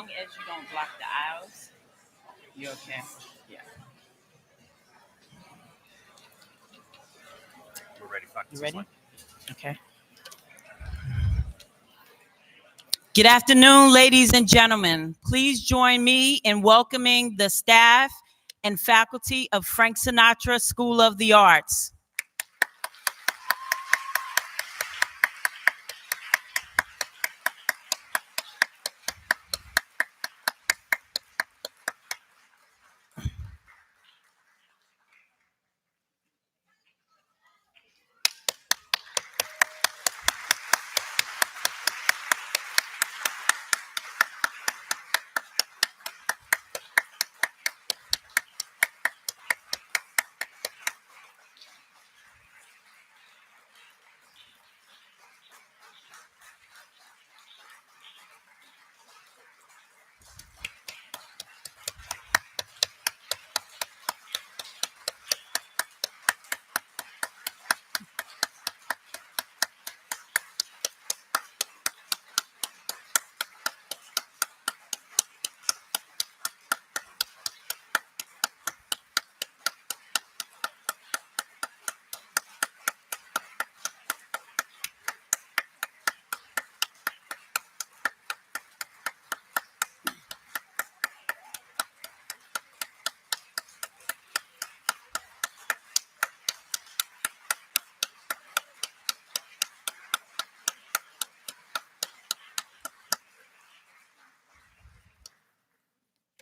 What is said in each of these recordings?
long as you don't block the aisles, you're okay. Yeah. We're ready. You ready? Okay. Good afternoon, ladies and gentlemen. Please join me in welcoming the staff and faculty of Frank Sinatra School of the Arts.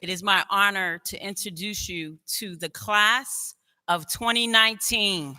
It is my honor to introduce you to the class of 2019.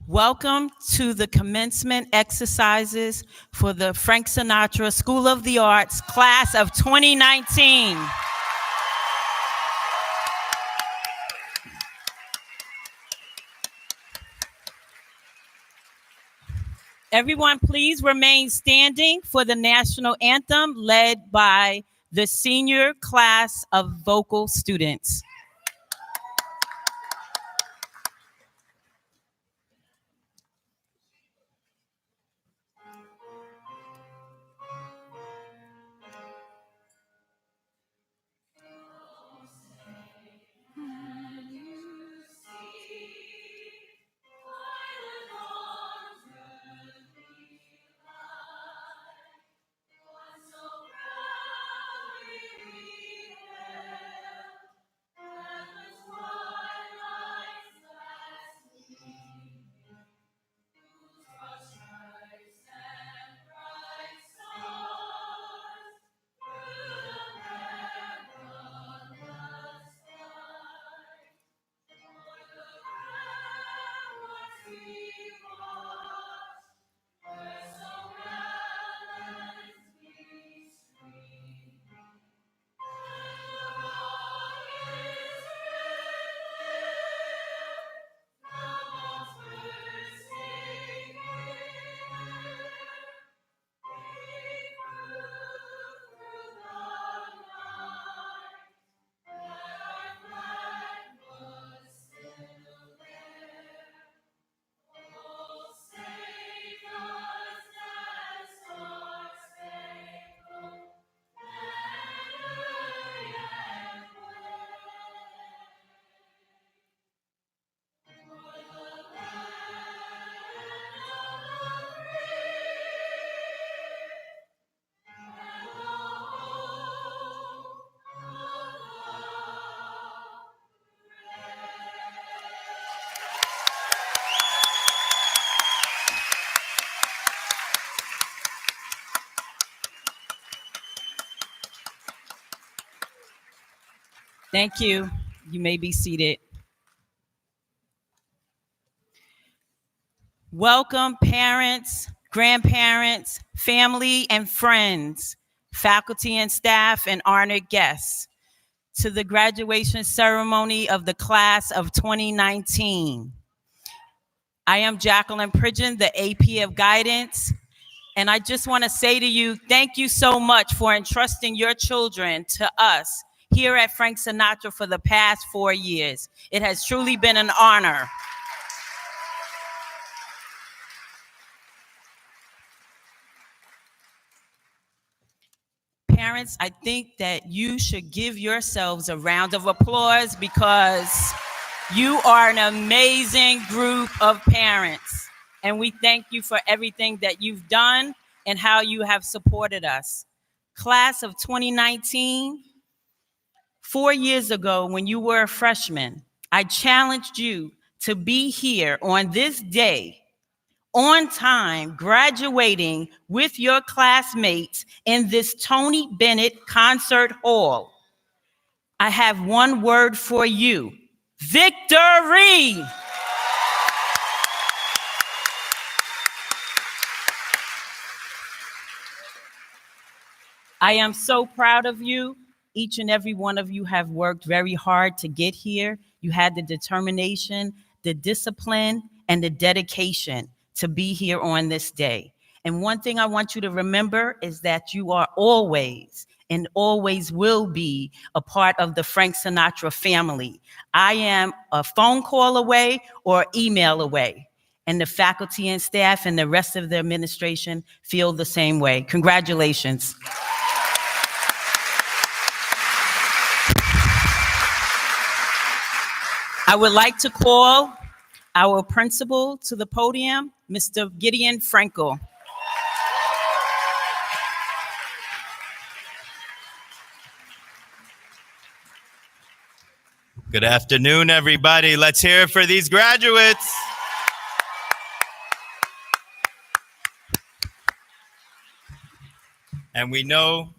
Welcome to the commencement exercises for the Frank Sinatra School of the Arts class of 2019. Everyone, please remain standing for the national anthem led by the senior class of vocal students. Thank you. You may be seated. Welcome, parents, grandparents, family, and friends, faculty and staff, and honored guests, to the graduation ceremony of the class of 2019. I am Jacqueline Pridgeon, the AP of Guidance, and I just want to say to you, thank you so much for entrusting your children to us here at Frank Sinatra for the past 4 years. It has truly been an honor. Parents, I think that you should give yourselves a round of applause because you are an amazing group of parents. And we thank you for everything that you've done and how you have supported us. Class of 2019, 4 years ago when you were a freshman, I challenged you to be here on this day, on time, graduating with your classmates in this Tony Bennett concert hall. I have one word for you: victory! I am so proud of you. Each and every one of you have worked very hard to get here. You had the determination, the discipline, and the dedication to be here on this day. And one thing I want you to remember is that you are always and always will be a part of the Frank Sinatra family. I am a phone call away or email away. And the faculty and staff and the rest of the administration feel the same way. Congratulations. I would like to call our principal to the podium, Mr. Gideon Frankel. Good afternoon, everybody. Let's hear it for these graduates. And we know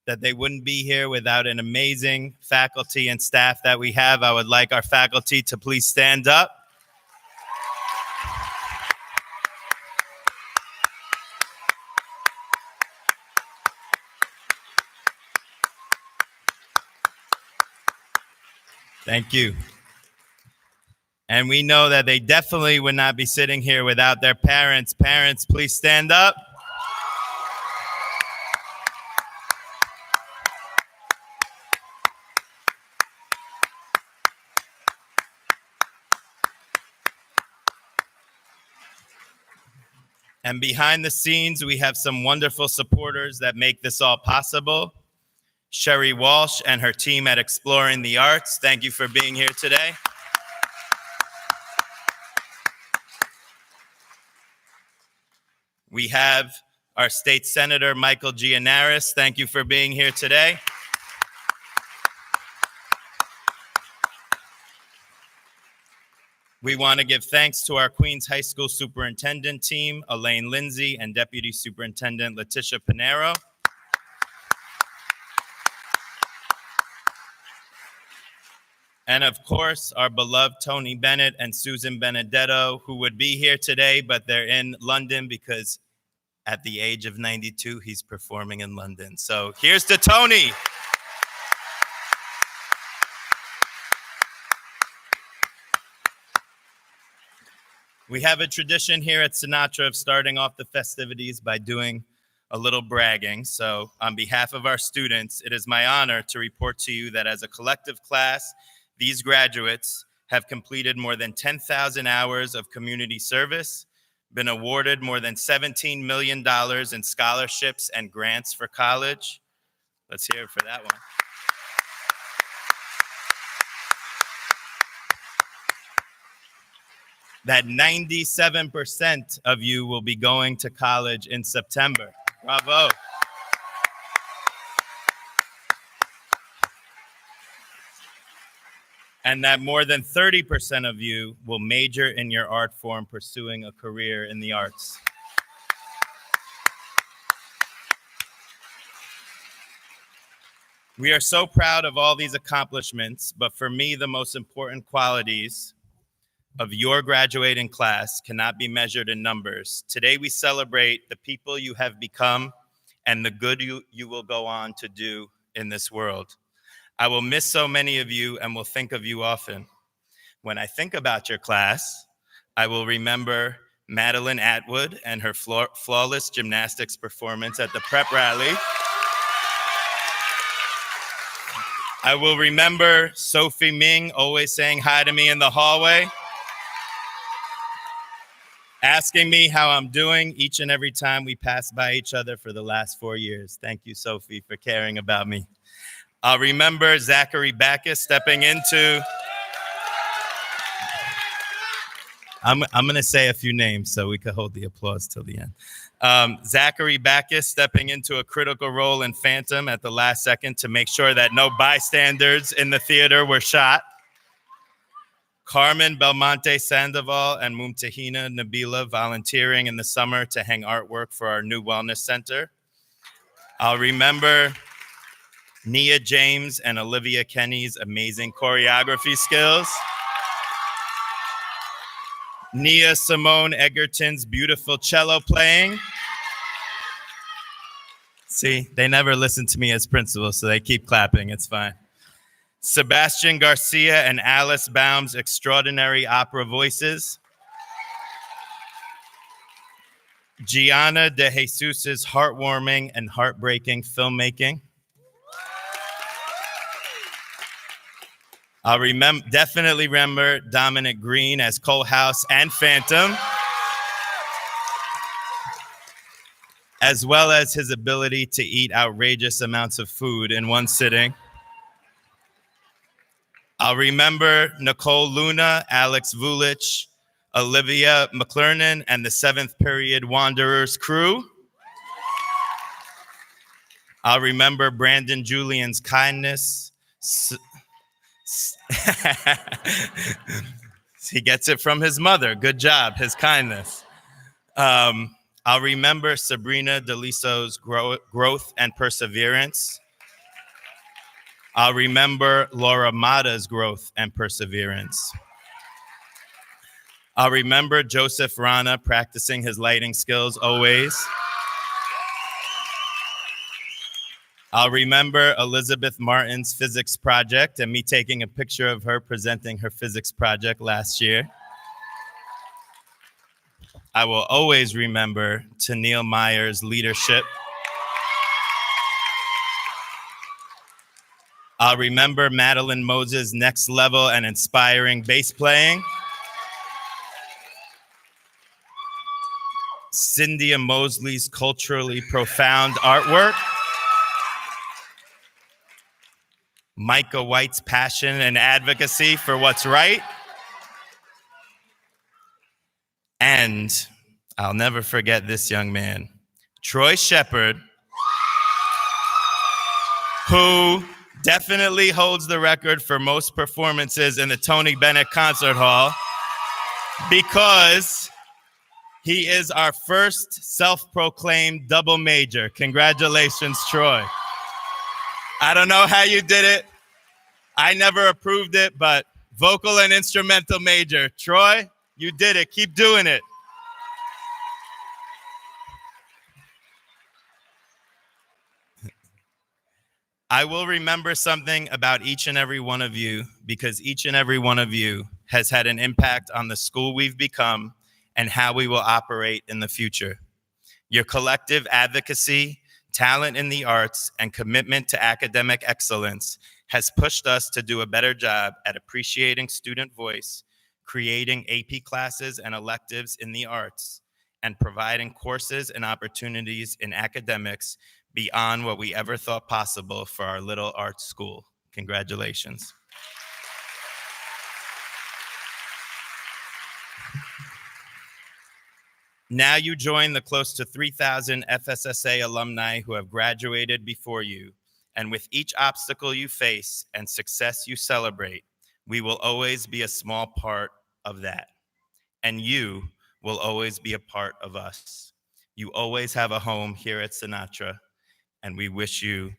that they wouldn't be here without an amazing faculty and staff that we have. I would like our faculty to please stand up. Thank you. And we know that they definitely would not be sitting here without their parents. Parents, please stand up. And behind the scenes, we have some wonderful supporters that make this all possible. Sherry Walsh and her team at Exploring the Arts, thank you for being here today. We have our state senator, Michael Gianaris. Thank you for being here today. We want to give thanks to our Queens High School Superintendent team, Elaine Lindsay, and Deputy Superintendent Letitia Pinero. And of course, our beloved Tony Bennett and Susan Benedetto, who would be here today, but they're in London because at the age of 92, he's performing in London. So here's to Tony. We have a tradition here at Sinatra of starting off the festivities by doing a little bragging. So on behalf of our students, it is my honor to report to you that as a collective class, these graduates have completed more than 10,000 hours of community service, been awarded more than $17 million in scholarships and grants for college. Let's hear it for that one. That 97% of you will be going to college in September. Bravo. And that more than 30% of you will major in your art form, pursuing a career in the arts. We are so proud of all these accomplishments, but for me, the most important qualities of your graduating class cannot be measured in numbers. Today, we celebrate the people you have become and the good you will go on to do in this world. I will miss so many of you and will think of you often. When I think about your class, I will remember Madeline Atwood and her flawless gymnastics performance at the prep rally. I will remember Sophie Ming always saying hi to me in the hallway, asking me how I'm doing each and every time we pass by each other for the last 4 years. Thank you, Sophie, for caring about me. I'll remember Zachary Backus stepping into... I'm going to say a few names so we could hold the applause till the end. Zachary Backus stepping into a critical role in Phantom at the last second to make sure that no bystanders in the theater were shot. Carmen Belmonte Sandoval and Mumtahina Nabila volunteering in the summer to hang artwork for our new wellness center. I'll remember Nia James and Olivia Kenny's amazing choreography skills. Nia Simone Egerton's beautiful cello playing. See, they never listen to me as principal, so they keep clapping, it's fine. Sebastian Garcia and Alice Baum's extraordinary opera voices. Gianna De Jesus's heartwarming and heartbreaking filmmaking. I'll definitely remember Dominic Green as Cole House and Phantom, as well as his ability to eat outrageous amounts of food in one sitting. I'll remember Nicole Luna, Alex Vulich, Olivia McClernand, and the 7th Period Wanderers crew. I'll remember Brandon Julian's kindness. He gets it from his mother. Good job, his kindness. I'll remember Sabrina Deliso's growth and perseverance. I'll remember Laura Mata's growth and perseverance. I'll remember Joseph Rana practicing his lighting skills always. I'll remember Elizabeth Martin's physics project and me taking a picture of her presenting her physics project last year. I will always remember Tennille Meyer's leadership. I'll remember Madeline Moses' next level and inspiring bass playing. Cynthia Mosley's culturally profound artwork. Micah White's passion and advocacy for what's right. And I'll never forget this young man, Troy Shepard, who definitely holds the record for most performances in the Tony Bennett Concert Hall because he is our first self-proclaimed double major. Congratulations, Troy. I don't know how you did it. I never approved it, but vocal and instrumental major. Troy, you did it. Keep doing it. I will remember something about each and every one of you because each and every one of you has had an impact on the school we've become and how we will operate in the future. Your collective advocacy, talent in the arts, and commitment to academic excellence has pushed us to do a better job at appreciating student voice, creating AP classes and electives in the arts, and providing courses and opportunities in academics beyond what we ever thought possible for our little art school. Congratulations. Now you join the close to 3,000 FSSA alumni who have graduated before you, and with each obstacle you face and success you celebrate, we will always be a small part of that. And you will always be a part of us. You always have a home here at Sinatra, and we wish you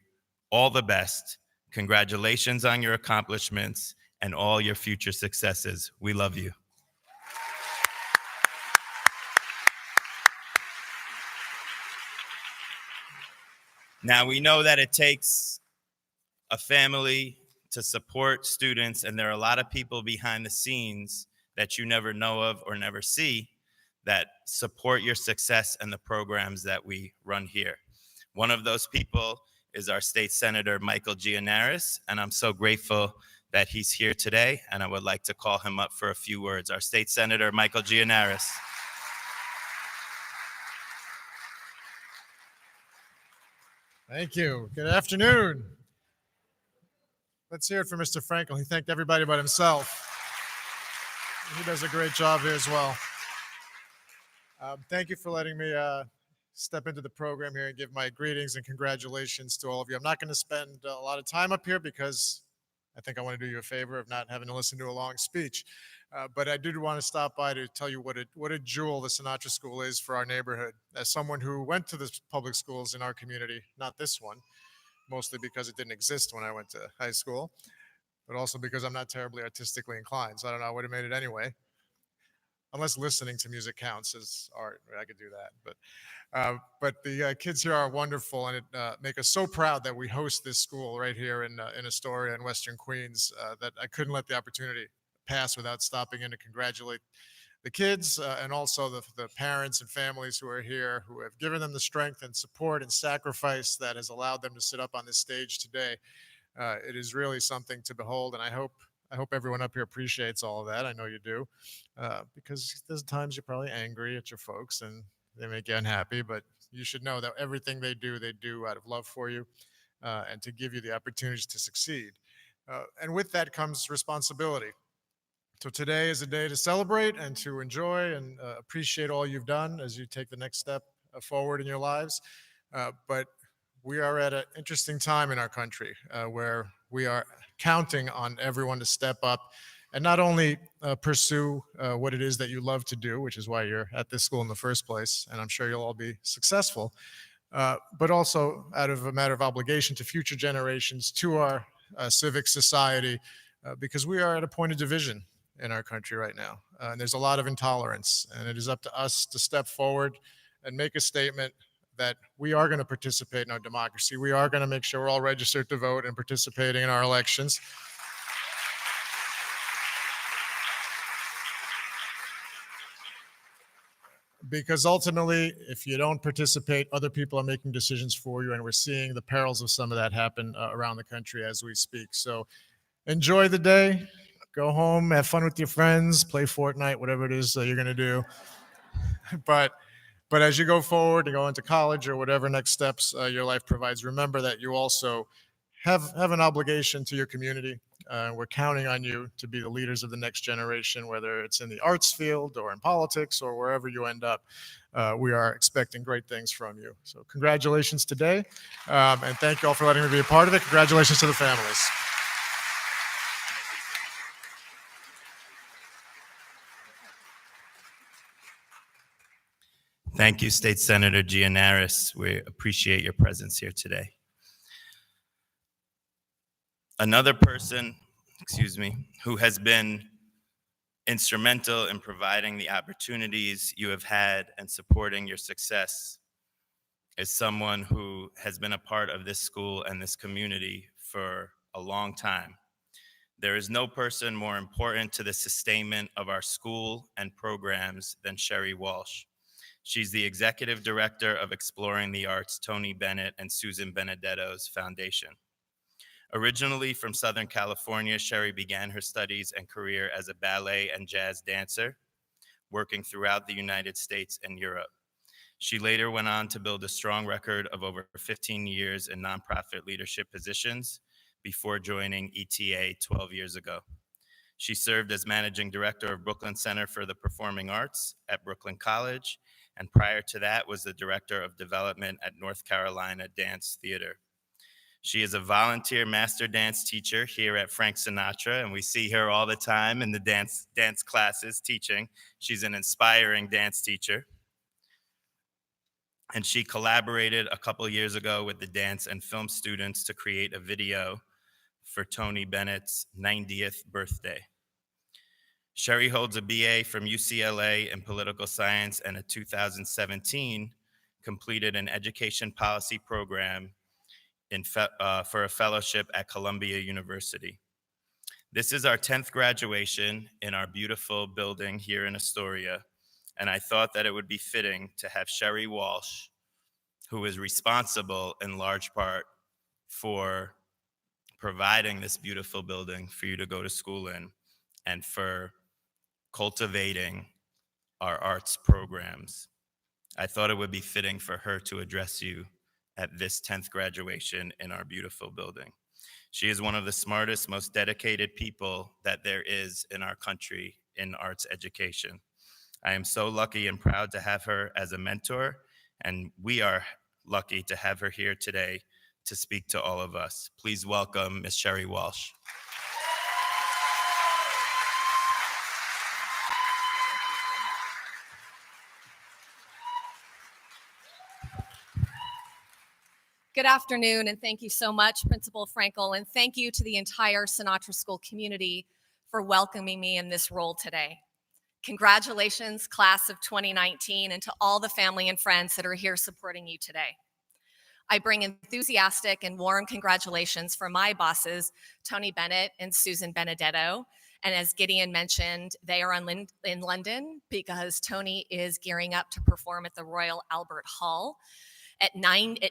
all the best Congratulations on your accomplishments and all your future successes. We love you. Now, we know that it takes a family to support students, and there are a lot of people behind the scenes that you never know of or never see that support your success and the programs that we run here. One of those people is our state senator, Michael Gianaris, and I'm so grateful that he's here today, and I would like to call him up for a few words. Our state senator, Michael Gianaris. Thank you. Good afternoon. Let's hear it for Mr. Frankel. He thanked everybody but himself. He does a great job here as well. Thank you for letting me step into the program here and give my greetings and congratulations to all of you. I'm not going to spend a lot of time up here because I think I want to do you a favor of not having to listen to a long speech. But I did want to stop by to tell you what a jewel the Sinatra School is for our neighborhood. As someone who went to the public schools in our community, not this one, mostly because it didn't exist when I went to high school, but also because I'm not terribly artistically inclined. So I don't know, I would have made it anyway. Unless listening to music counts as art, I could do that. But the kids here are wonderful, and it make us so proud that we host this school right here in Astoria in Western Queens. That I couldn't let the opportunity pass without stopping in to congratulate the kids and also the parents and families who are here, who have given them the strength and support and sacrifice that has allowed them to sit up on this stage today. It is really something to behold, and I hope everyone up here appreciates all of that. I know you do, because there's times you're probably angry at your folks and they make you unhappy, but you should know that everything they do out of love for you and to give you the opportunities to succeed. And with that comes responsibility. So today is a day to celebrate and to enjoy and appreciate all you've done as you take the next step forward in your lives. But we are at an interesting time in our country where we are counting on everyone to step up and not only pursue what it is that you love to do, which is why you're at this school in the first place, and I'm sure you'll all be successful, but also out of a matter of obligation to future generations, to our civic society, because we are at a point of division in our country right now. And there's a lot of intolerance, and it is up to us to step forward and make a statement that we are going to participate in our democracy. We are going to make sure we're all registered to vote and participating in our elections. Because ultimately, if you don't participate, other people are making decisions for you, and we're seeing the perils of some of that happen around the country as we speak. So enjoy the day, go home, have fun with your friends, play Fortnite, whatever it is you're going to do. But as you go forward and go into college or whatever next steps your life provides, remember that you also have an obligation to your community. We're counting on you to be the leaders of the next generation, whether it's in the arts field or in politics or wherever you end up. We are expecting great things from you. So congratulations today, and thank you all for letting me be a part of it. Congratulations to the families. Thank you, State Senator Gianaris. We appreciate your presence here today. Another person, who has been instrumental in providing the opportunities you have had and supporting your success is someone who has been a part of this school and this community for a long time. There is no person more important to the sustainment of our school and programs than Sherry Walsh. She's the executive director of Exploring the Arts, Tony Bennett and Susan Benedetto's foundation. Originally from Southern California, Sherry began her studies and career as a ballet and jazz dancer, working throughout the United States and Europe. She later went on to build a strong record of over 15 years in nonprofit leadership positions before joining ETA 12 years ago. She served as managing director of Brooklyn Center for the Performing Arts at Brooklyn College, and prior to that was the director of development at North Carolina Dance Theater. She is a volunteer master dance teacher here at Frank Sinatra, and we see her all the time in the dance classes teaching. She's an inspiring dance teacher. And she collaborated a couple years ago with the dance and film students to create a video for Tony Bennett's 90th birthday. Sherry holds a BA from UCLA in political science and in 2017 completed an education policy program for a fellowship at Columbia University. This is our 10th graduation in our beautiful building here in Astoria, and I thought that it would be fitting to have Sherry Walsh, who is responsible in large part for providing this beautiful building for you to go to school in and for cultivating our arts programs. I thought it would be fitting for her to address you at this 10th graduation in our beautiful building. She is one of the smartest, most dedicated people that there is in our country in arts education. I am so lucky and proud to have her as a mentor, and we are lucky to have her here today to speak to all of us. Please welcome Ms. Sherry Walsh. Good afternoon, and thank you so much, Principal Frankel, and thank you to the entire Sinatra School community for welcoming me in this role today. Congratulations, class of 2019, and to all the family and friends that are here supporting you today. I bring enthusiastic and warm congratulations from my bosses, Tony Bennett and Susan Benedetto. And as Gideon mentioned, they are in London because Tony is gearing up to perform at the Royal Albert Hall. At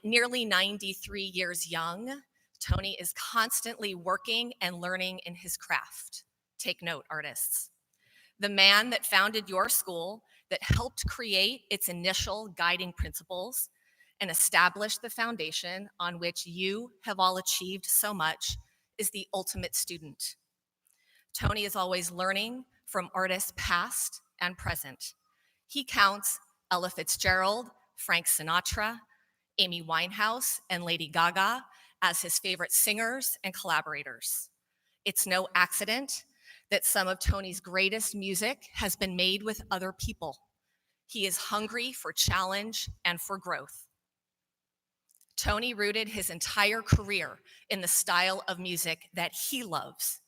nearly 93 years young, Tony is constantly working and learning in his craft. Take note, artists. The man that founded your school, that helped create its initial guiding principles and establish the foundation on which you have all achieved so much, is the ultimate student. Tony is always learning from artists past and present. He counts Ella Fitzgerald, Frank Sinatra, Amy Winehouse, and Lady Gaga as his favorite singers and collaborators. It's no accident that some of Tony's greatest music has been made with other people. He is hungry for challenge and for growth. Tony rooted his entire career in the style of music that he loves,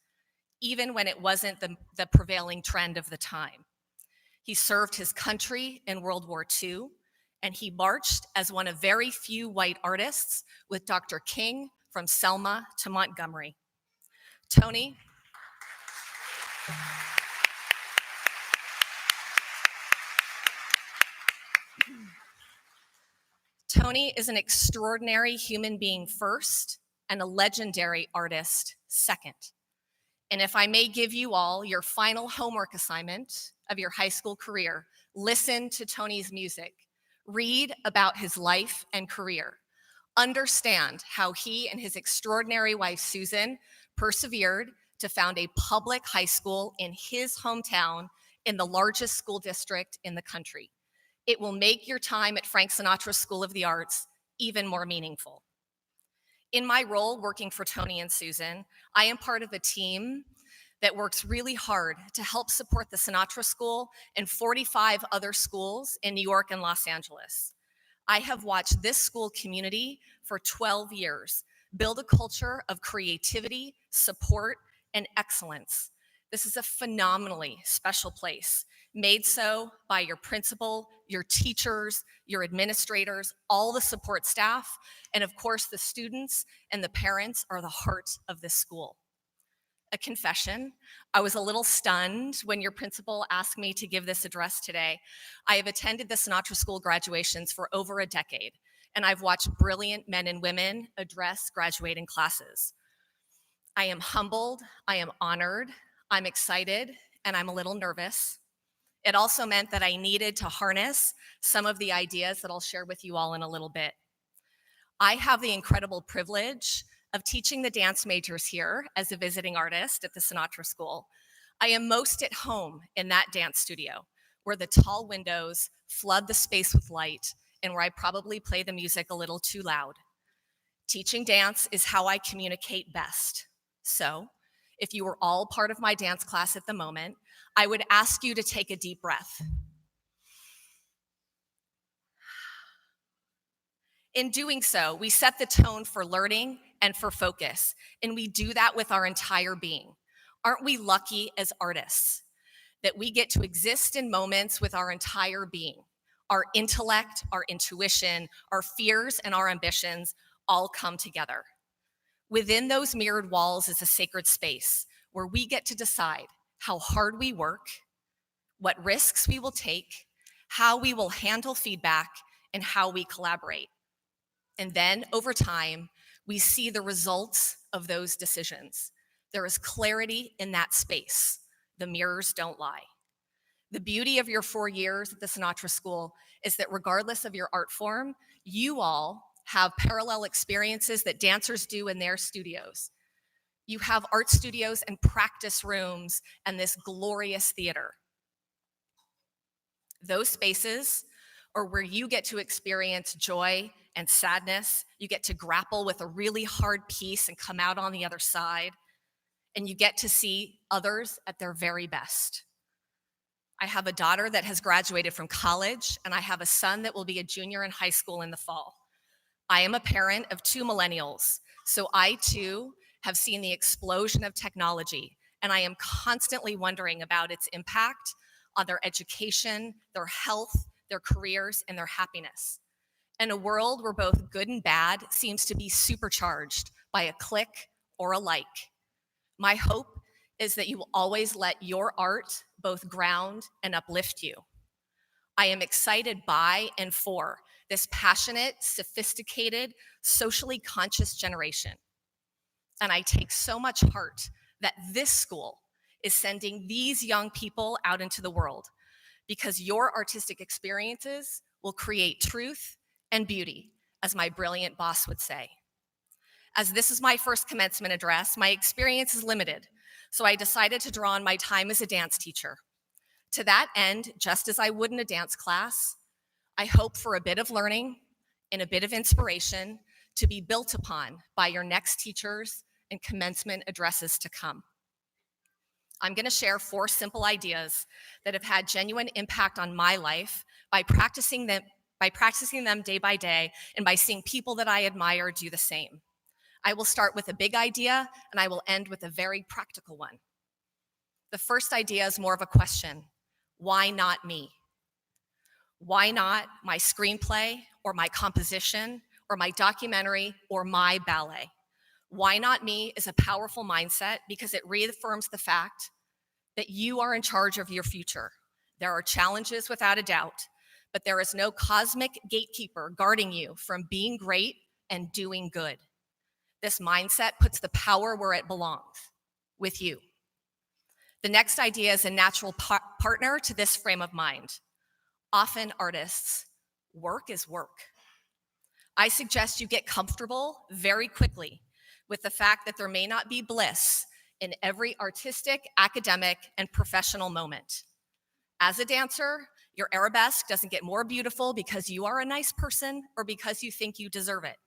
even when it wasn't the prevailing trend of the time. He served his country in World War II, and he marched as one of very few white artists with Dr. King from Selma to Montgomery. Tony is an extraordinary human being first and a legendary artist second. And if I may give you all your final homework assignment of your high school career, listen to Tony's music. Read about his life and career. Understand how he and his extraordinary wife, Susan, persevered to found a public high school in his hometown in the largest school district in the country. It will make your time at Frank Sinatra School of the Arts even more meaningful. In my role working for Tony and Susan, I am part of a team that works really hard to help support the Sinatra School and 45 other schools in New York and Los Angeles. I have watched this school community for 12 years build a culture of creativity, support, and excellence. This is a phenomenally special place, made so by your principal, your teachers, your administrators, all the support staff, and of course the students and the parents are the heart of this school. A confession, I was a little stunned when your principal asked me to give this address today. I have attended the Sinatra School graduations for over a decade, and I've watched brilliant men and women address graduating classes. I am humbled, I am honored, I'm excited, and I'm a little nervous. It also meant that I needed to harness some of the ideas that I'll share with you all in a little bit. I have the incredible privilege of teaching the dance majors here as a visiting artist at the Sinatra School. I am most at home in that dance studio, where the tall windows flood the space with light and where I probably play the music a little too loud. Teaching dance is how I communicate best. So, if you were all part of my dance class at the moment, I would ask you to take a deep breath. In doing so, we set the tone for learning and for focus. And we do that with our entire being. Aren't we lucky as artists that we get to exist in moments with our entire being? Our intellect, our intuition, our fears, and our ambitions all come together. Within those mirrored walls is a sacred space where we get to decide how hard we work, what risks we will take, how we will handle feedback, and how we collaborate. And then over time, we see the results of those decisions. There is clarity in that space. The mirrors don't lie. The beauty of your 4 years at the Sinatra School is that regardless of your art form, you all have parallel experiences that dancers do in their studios. You have art studios and practice rooms and this glorious theater. Those spaces are where you get to experience joy and sadness. You get to grapple with a really hard piece and come out on the other side. And you get to see others at their very best. I have a daughter that has graduated from college, and I have a son that will be a junior in high school in the fall. I am a parent of 2 millennials, so I too have seen the explosion of technology, and I am constantly wondering about its impact on their education, their health, their careers, and their happiness. In a world where both good and bad seems to be supercharged by a click or a like, my hope is that you will always let your art both ground and uplift you. I am excited by and for this passionate, sophisticated, socially conscious generation. And I take so much heart that this school is sending these young people out into the world, because your artistic experiences will create truth and beauty, as my brilliant boss would say. As this is my first commencement address, my experience is limited, so I decided to draw on my time as a dance teacher. To that end, just as I would in a dance class, I hope for a bit of learning and a bit of inspiration to be built upon by your next teachers and commencement addresses to come. I'm going to share 4 simple ideas that have had genuine impact on my life by practicing them day by day and by seeing people that I admire do the same. I will start with a big idea and I will end with a very practical one. The first idea is more of a question. Why not me? Why not my screenplay or my composition or my documentary or my ballet? Why not me is a powerful mindset because it reaffirms the fact that you are in charge of your future. There are challenges without a doubt, but there is no cosmic gatekeeper guarding you from being great and doing good. This mindset puts the power where it belongs, with you. The next idea is a natural partner to this frame of mind. Often artists, work is work. I suggest you get comfortable very quickly with the fact that there may not be bliss in every artistic, academic, and professional moment. As a dancer, your arabesque doesn't get more beautiful because you are a nice person or because you think you deserve it.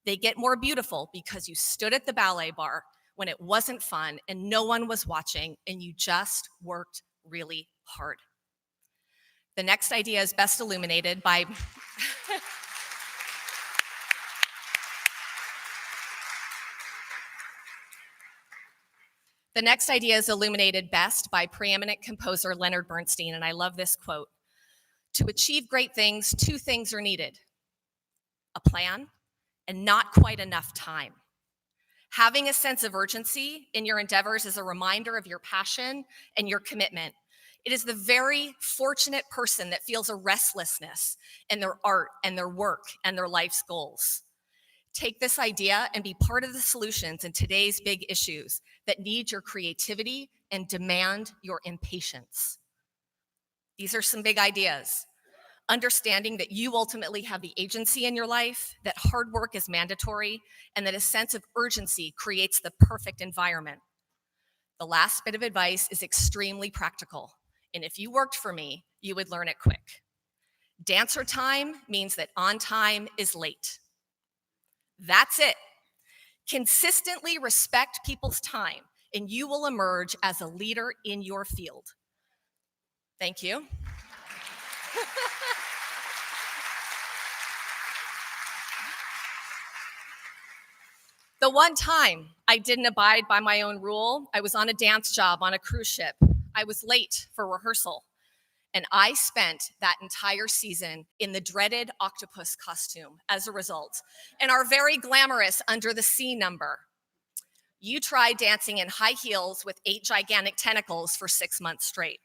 They get more beautiful because you stood at the ballet bar when it wasn't fun and no one was watching and you just worked really hard. The next idea is best illuminated by The next idea is illuminated best by preeminent composer Leonard Bernstein, and I love this quote. To achieve great things, 2 things are needed: a plan and not quite enough time. Having a sense of urgency in your endeavors is a reminder of your passion and your commitment. It is the very fortunate person that feels a restlessness in their art and their work and their life's goals. Take this idea and be part of the solutions in today's big issues that need your creativity and demand your impatience. These are some big ideas. Understanding that you ultimately have the agency in your life, that hard work is mandatory, and that a sense of urgency creates the perfect environment. The last bit of advice is extremely practical, and if you worked for me, you would learn it quick. Dancer time means that on time is late. That's it. Consistently respect people's time, and you will emerge as a leader in your field. Thank you. The The one time I didn't abide by my own rule, I was on a dance job on a cruise ship. I was late for rehearsal, and I spent that entire season in the dreaded octopus costume as a result, and our very glamorous Under the Sea number. You tried dancing in high heels with 8 gigantic tentacles for 6 months straight.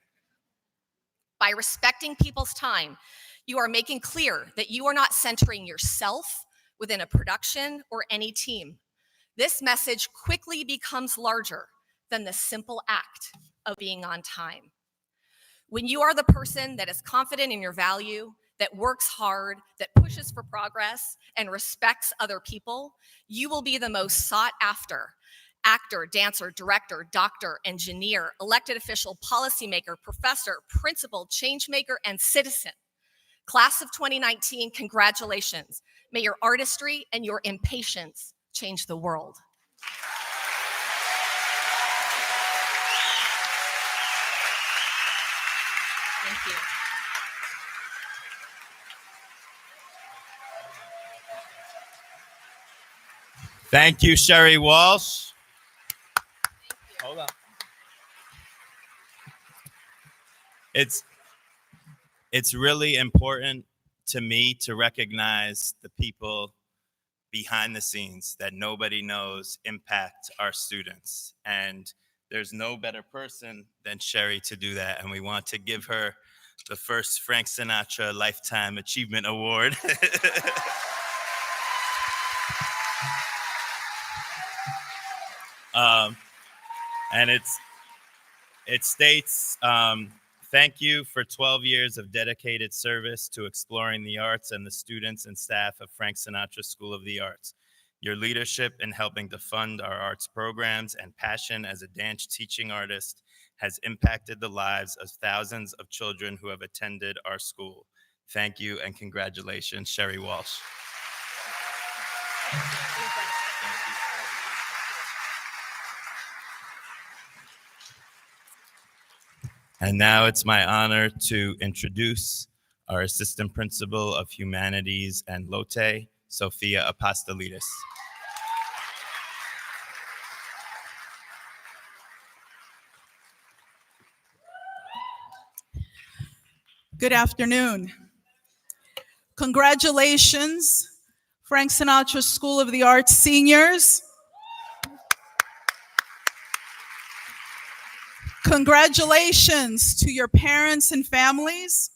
By respecting people's time, you are making clear that you are not centering yourself within a production or any team. This message quickly becomes larger than the simple act of being on time. When you are the person that is confident in your value, that works hard, that pushes for progress, and respects other people, you will be the most sought after actor, dancer, director, doctor, engineer, elected official, policymaker, professor, principal, change maker, and citizen. Class of 2019, congratulations. May your artistry and your impatience change the world. Thank you. Thank you, Sherry Walsh. Hold on. It's really important to me to recognize the people behind the scenes that nobody knows impact our students. And there's no better person than Sherry to do that. And we want to give her the first Frank Sinatra Lifetime Achievement Award. And it states, thank you for 12 years of dedicated service to exploring the arts and the students and staff of Frank Sinatra School of the Arts. Your leadership in helping to fund our arts programs and passion as a dance teaching artist has impacted the lives of thousands of children who have attended our school. Thank you and congratulations, Sherry Walsh. And now it's my honor to introduce our Assistant Principal of Humanities and Lotte, Sophia Apostolidis. Good afternoon. Congratulations, Frank Sinatra School of the Arts seniors. Congratulations to your parents and families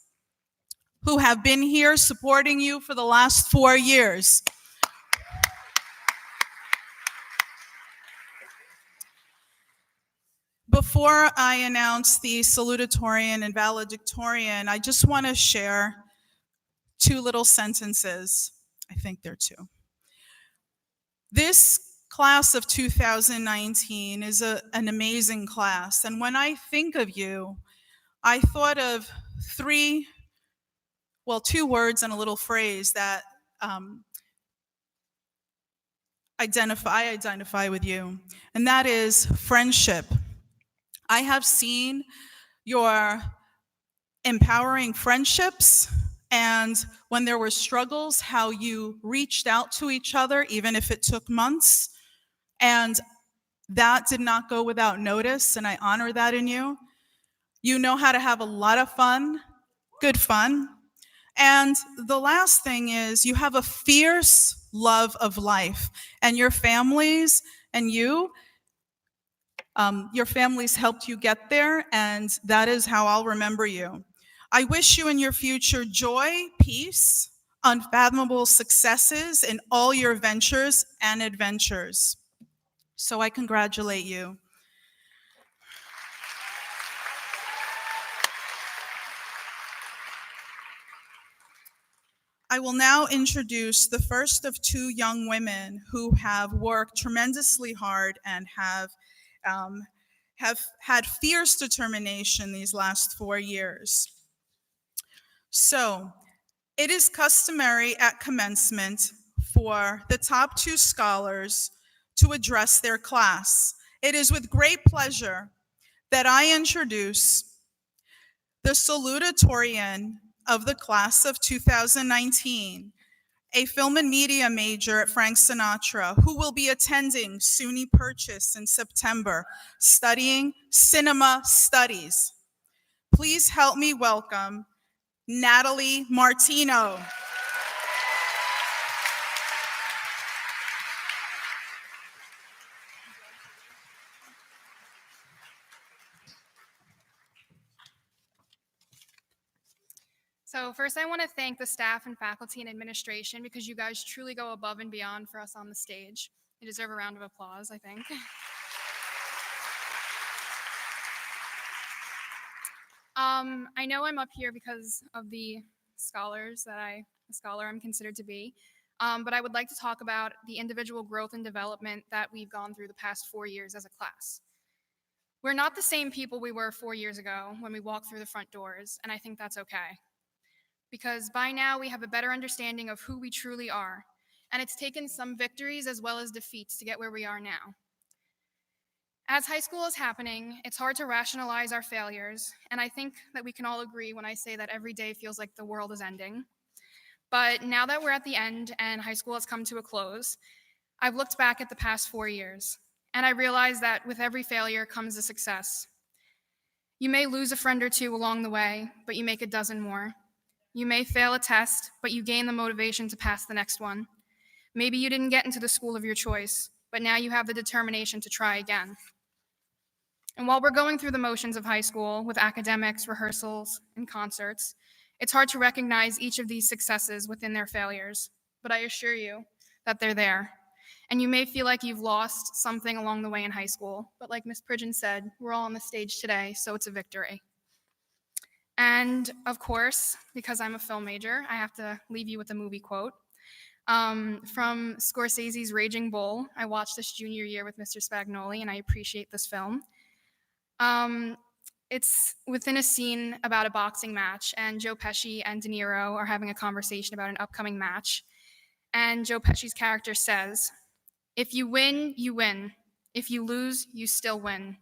who have been here supporting you for the last 4 years. Before I announce the salutatorian and valedictorian, I just want to share 2 little sentences. I think they're 2. This class of 2019 is an amazing class. And when I think of you, I thought of 2 words and a little phrase that identify with you, and that is friendship. I have seen your empowering friendships, and when there were struggles, how you reached out to each other, even if it took months. And that did not go without notice, and I honor that in you. You know how to have a lot of fun, good fun. And the last thing is you have a fierce love of life, and your families and your families helped you get there, and that is how I'll remember you. I wish you in your future joy, peace, unfathomable successes in all your ventures and adventures. So I congratulate you. I will now introduce the first of 2 young women who have worked tremendously hard and have had fierce determination these last 4 years. So, it is customary at commencement for the top 2 scholars to address their class. It is with great pleasure that I introduce the salutatorian of the class of 2019, a film and media major at Frank Sinatra, who will be attending SUNY Purchase in September, studying cinema studies. Please help me welcome Natalie Martino. So first I want to thank the staff and faculty and administration because you guys truly go above and beyond for us on the stage. You deserve a round of applause, I think. I know I'm up here because of the scholar I'm considered to be, but I would like to talk about the individual growth and development that we've gone through the past 4 years as a class. We're not the same people we were 4 years ago when we walked through the front doors, and I think that's okay. Because by now we have a better understanding of who we truly are, and it's taken some victories as well as defeats to get where we are now. As high school is happening, it's hard to rationalize our failures, and I think that we can all agree when I say that every day feels like the world is ending. But now that we're at the end and high school has come to a close, I've looked back at the past 4 years, and I realized that with every failure comes a success. You may lose a friend or two along the way, but you make a dozen more. You may fail a test, but you gain the motivation to pass the next one. Maybe you didn't get into the school of your choice, but now you have the determination to try again. And while we're going through the motions of high school with academics, rehearsals, and concerts, it's hard to recognize each of these successes within their failures, but I assure you that they're there. And you may feel like you've lost something along the way in high school, but like Ms. Pridgeon said, we're all on the stage today, so it's a victory. And of course, because I'm a film major, I have to leave you with a movie quote. From Scorsese's Raging Bull. I watched this junior year with Mr. Spagnoli, and I appreciate this film. It's within a scene about a boxing match, and Joe Pesci and De Niro are having a conversation about an upcoming match. And Joe Pesci's character says, "If you win, you win. If you lose, you still win."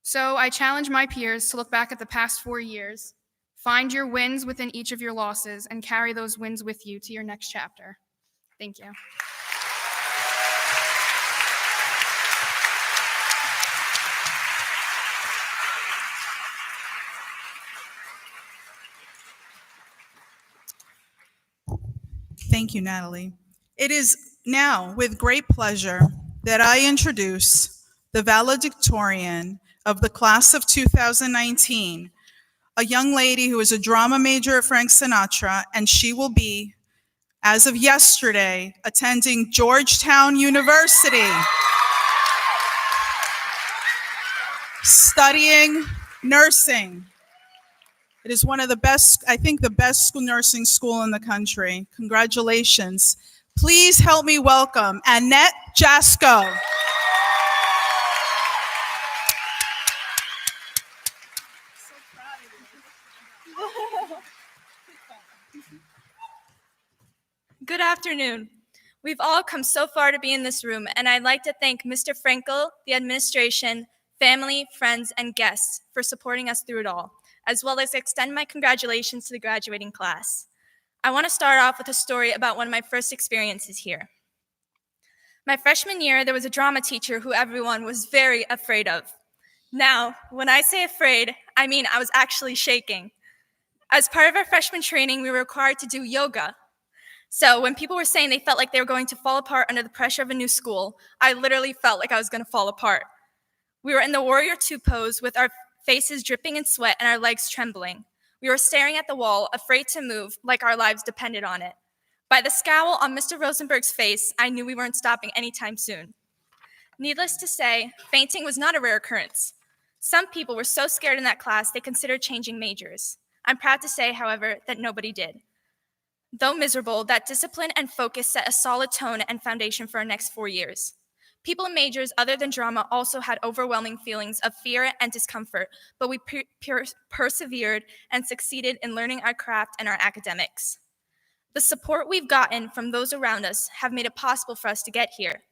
So I challenge my peers to look back at the past 4 years, find your wins within each of your losses, and carry those wins with you to your next chapter. Thank you. Thank you, Natalie. It is now with great pleasure that I introduce the valedictorian of the class of 2019, a young lady who is a drama major at Frank Sinatra, and she will be, as of yesterday, attending Georgetown University, studying nursing. It is one of the best, I think the best nursing school in the country. Congratulations. Please help me welcome Annette Jasko. Good afternoon. We've all come so far to be in this room, and I'd like to thank Mr. Frankel, the administration, family, friends, and guests for supporting us through it all, as well as extend my congratulations to the graduating class. I want to start off with a story about one of my first experiences here. My freshman year, there was a drama teacher who everyone was very afraid of. Now, when I say afraid, I mean I was actually shaking. As part of our freshman training, we were required to do yoga. So when people were saying they felt like they were going to fall apart under the pressure of a new school, I literally felt like I was going to fall apart. We were in the Warrior II pose with our faces dripping in sweat and our legs trembling. We were staring at the wall, afraid to move, like our lives depended on it. By the scowl on Mr. Rosenberg's face, I knew we weren't stopping anytime soon. Needless to say, fainting was not a rare occurrence. Some people were so scared in that class they considered changing majors. I'm proud to say, however, that nobody did. Though miserable, that discipline and focus set a solid tone and foundation for our next 4 years. People in majors other than drama also had overwhelming feelings of fear and discomfort, but we persevered and succeeded in learning our craft and our academics. The support we've gotten from those around us have made it possible for us to get here.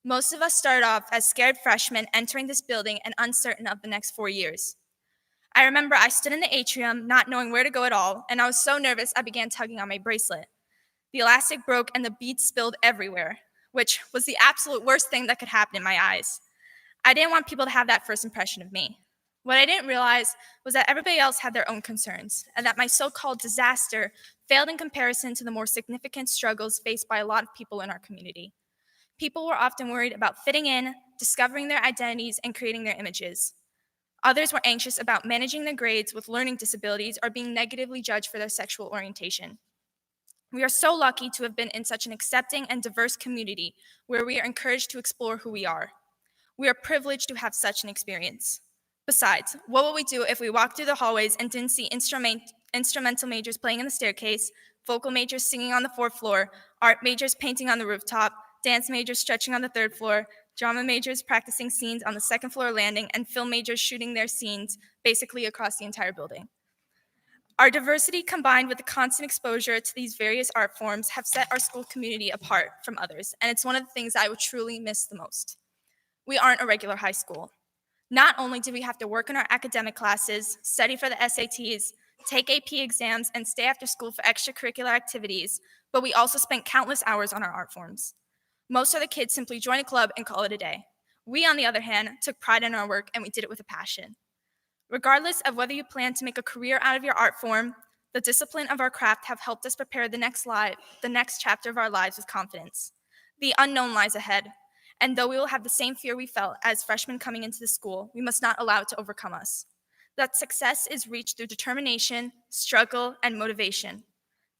Most of us started off as scared freshmen entering this building and uncertain of the next 4 years. I remember I stood in the atrium not knowing where to go at all, and I was so nervous I began tugging on my bracelet. The elastic broke and the beads spilled everywhere, which was the absolute worst thing that could happen in my eyes. I didn't want people to have that first impression of me. What I didn't realize was that everybody else had their own concerns, and that my so-called disaster failed in comparison to the more significant struggles faced by a lot of people in our community. People were often worried about fitting in, discovering their identities, and creating their images. Others were anxious about managing their grades with learning disabilities or being negatively judged for their sexual orientation. We are so lucky to have been in such an accepting and diverse community where we are encouraged to explore who we are. We are privileged to have such an experience. Besides, what would we do if we walked through the hallways and didn't see instrumental majors playing in the staircase, vocal majors singing on the fourth floor, art majors painting on the rooftop, dance majors stretching on the third floor, drama majors practicing scenes on the second floor landing, and film majors shooting their scenes basically across the entire building? Our diversity combined with the constant exposure to these various art forms have set our school community apart from others, and it's one of the things I would truly miss the most. We aren't a regular high school. Not only do we have to work in our academic classes, study for the SATs, take AP exams, and stay after school for extracurricular activities, but we also spent countless hours on our art forms. Most other kids simply join a club and call it a day. We, on the other hand, took pride in our work and we did it with a passion. Regardless of whether you plan to make a career out of your art form, the discipline of our craft have helped us prepare the next chapter of our lives with confidence. The unknown lies ahead, and though we will have the same fear we felt as freshmen coming into the school, we must not allow it to overcome us. That success is reached through determination, struggle, and motivation.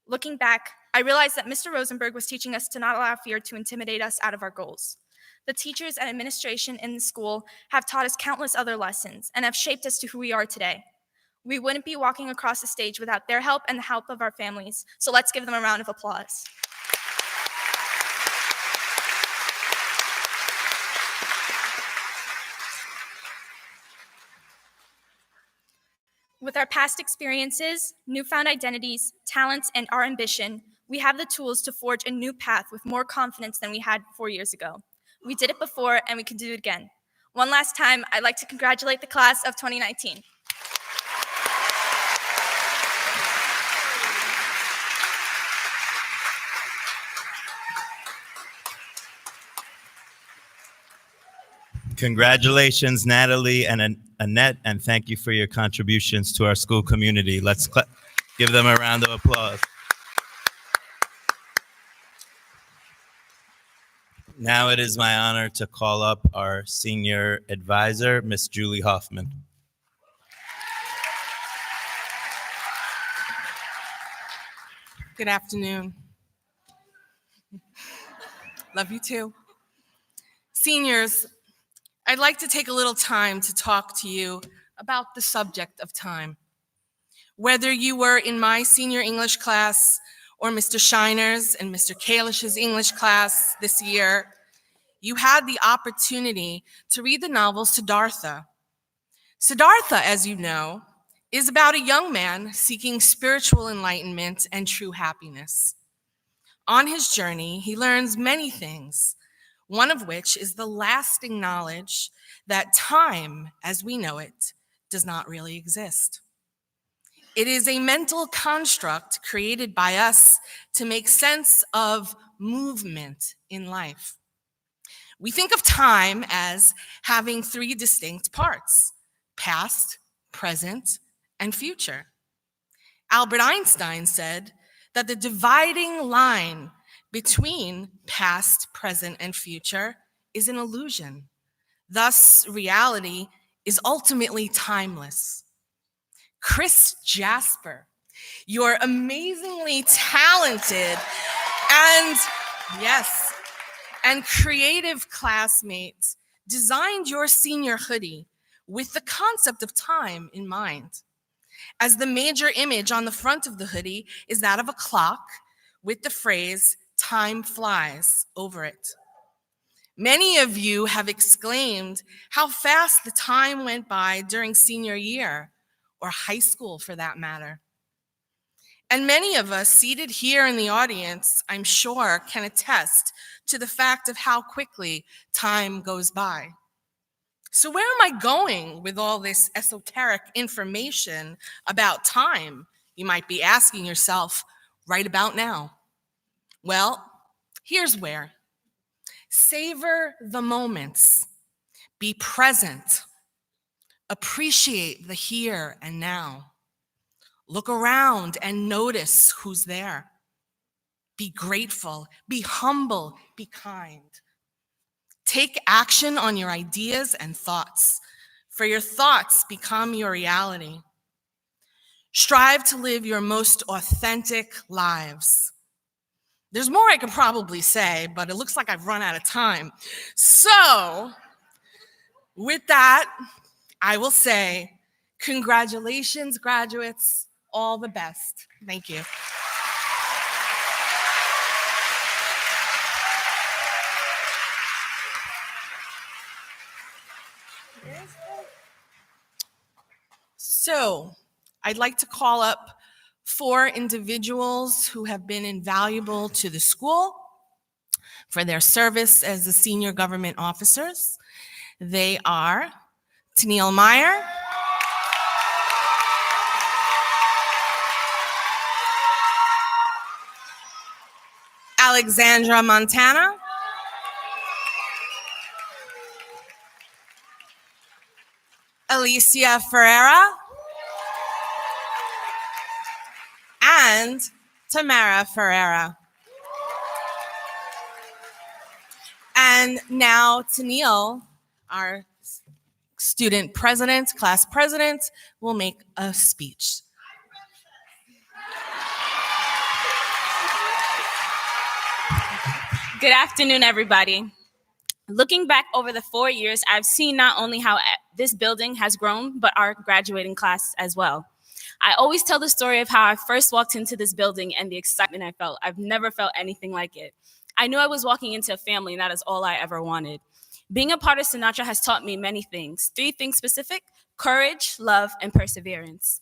Looking back, I realized that Mr. Rosenberg was teaching us to not allow fear to intimidate us out of our goals. The teachers and administration in the school have taught us countless other lessons and have shaped us to who we are today. We wouldn't be walking across the stage without their help and the help of our families, so let's give them a round of applause. With our past experiences, newfound identities, talents, and our ambition, we have the tools to forge a new path with more confidence than we had 4 years ago. We did it before, and we can do it again. One last time, I'd like to congratulate the class of 2019. Congratulations, Natalie and Annette, and thank you for your contributions to our school community. Let's give them a round of applause. Now it is my honor to call up our senior advisor, Miss Julie Hoffman. Good afternoon. Love you too. Seniors, I'd like to take a little time to talk to you about the subject of time. Whether you were in my senior English class or Mr. Shiner's and Mr. Kalish's English class this year, you had the opportunity to read the novel Siddhartha. Siddhartha, as you know, is about a young man seeking spiritual enlightenment and true happiness. On his journey, he learns many things, one of which is the lasting knowledge that time, as we know it, does not really exist. It is a mental construct created by us to make sense of movement in life. We think of time as having three distinct parts: past, present, and future. Albert Einstein said that the dividing line between past, present, and future is an illusion. Thus, reality is ultimately timeless. Chris Jasper, your amazingly talented and creative classmates, designed your senior hoodie with the concept of time in mind, as the major image on the front of the hoodie is that of a clock with the phrase "time flies" over it. Many of you have exclaimed how fast the time went by during senior year, or high school for that matter. And many of us seated here in the audience, I'm sure, can attest to the fact of how quickly time goes by. So where am I going with all this esoteric information about time? You might be asking yourself right about now. Well, here's where. Savor the moments. Be present. Appreciate the here and now. Look around and notice who's there. Be grateful, be humble, be kind. Take action on your ideas and thoughts, for your thoughts become your reality. Strive to live your most authentic lives. There's more I could probably say, but it looks like I've run out of time. So, with that, I will say, congratulations, graduates, all the best. Thank you. So, I'd like to call up 4 individuals who have been invaluable to the school for their service as the senior government officers. They are Tennille Meyer, Alexandra Montana, Alicia Ferreira, and Tamara Ferreira. And now Tennille, our student president, class president, will make a speech. Good afternoon, everybody. Looking back over the 4 years, I've seen not only how this building has grown, but our graduating class as well. I always tell the story of how I first walked into this building and the excitement I felt. I've never felt anything like it. I knew I was walking into a family, and that is all I ever wanted. Being a part of Sinatra has taught me many things. 3 things specific: courage, love, and perseverance.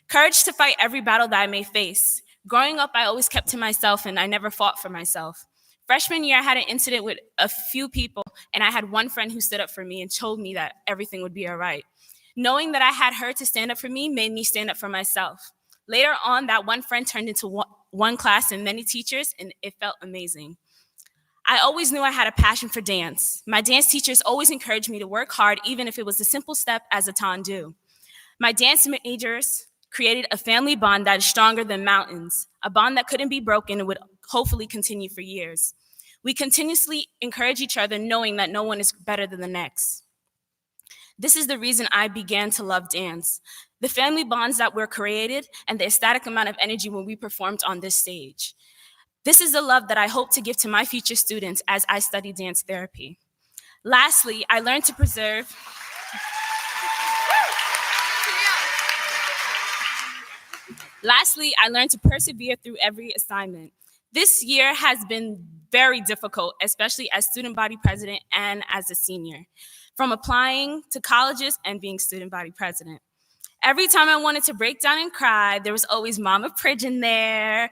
Courage to fight every battle that I may face. Growing up, I always kept to myself, and I never fought for myself. Freshman year, I had an incident with a few people, and I had one friend who stood up for me and told me that everything would be all right. Knowing that I had her to stand up for me made me stand up for myself. Later on, that one friend turned into one class and many teachers, and it felt amazing. I always knew I had a passion for dance. My dance teachers always encouraged me to work hard, even if it was a simple step as a tendu. My dance majors created a family bond that is stronger than mountains, a bond that couldn't be broken and would hopefully continue for years. We continuously encourage each other, knowing that no one is better than the next. This is the reason I began to love dance. The family bonds that were created and the ecstatic amount of energy when we performed on this stage. This is the love that I hope to give to my future students as I study dance therapy. Lastly, I learned to persevere through every assignment. This year has been very difficult, especially as student body president and as a senior, from applying to colleges and being student body president. Every time I wanted to break down and cry, there was always Mama Pridgeon there,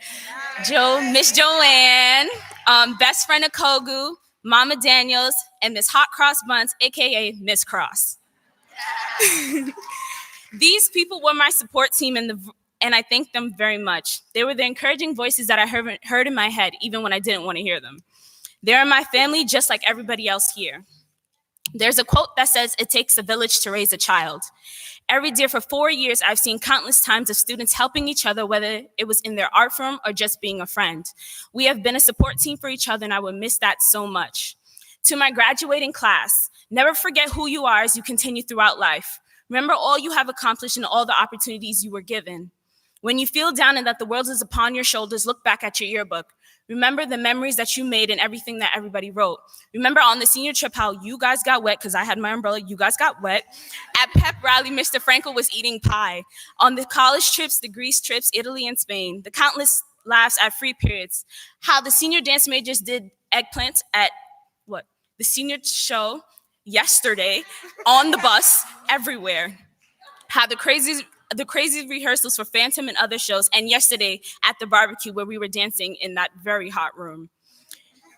Miss Joanne, best friend of Kogu, Mama Daniels, and Miss Hot Cross Buns, AKA Miss Cross. These people were my support team and I thank them very much. They were the encouraging voices that I heard in my head, even when I didn't want to hear them. They're my family, just like everybody else here. There's a quote that says, "It takes a village to raise a child." Every day for 4 years, I've seen countless times of students helping each other, whether it was in their art form or just being a friend. We have been a support team for each other, and I would miss that so much. To my graduating class, never forget who you are as you continue throughout life. Remember all you have accomplished and all the opportunities you were given. When you feel down and that the world is upon your shoulders, look back at your yearbook. Remember the memories that you made and everything that everybody wrote. Remember on the senior trip how you guys got wet, because I had my umbrella, you guys got wet. At pep rally, Mr. Frankel was eating pie. On the college trips, the Greece trips, Italy and Spain, the countless laughs at free periods. How the senior dance majors did eggplants at the senior show yesterday, on the bus, everywhere. How the crazy rehearsals for Phantom and other shows, and yesterday at the barbecue where we were dancing in that very hot room.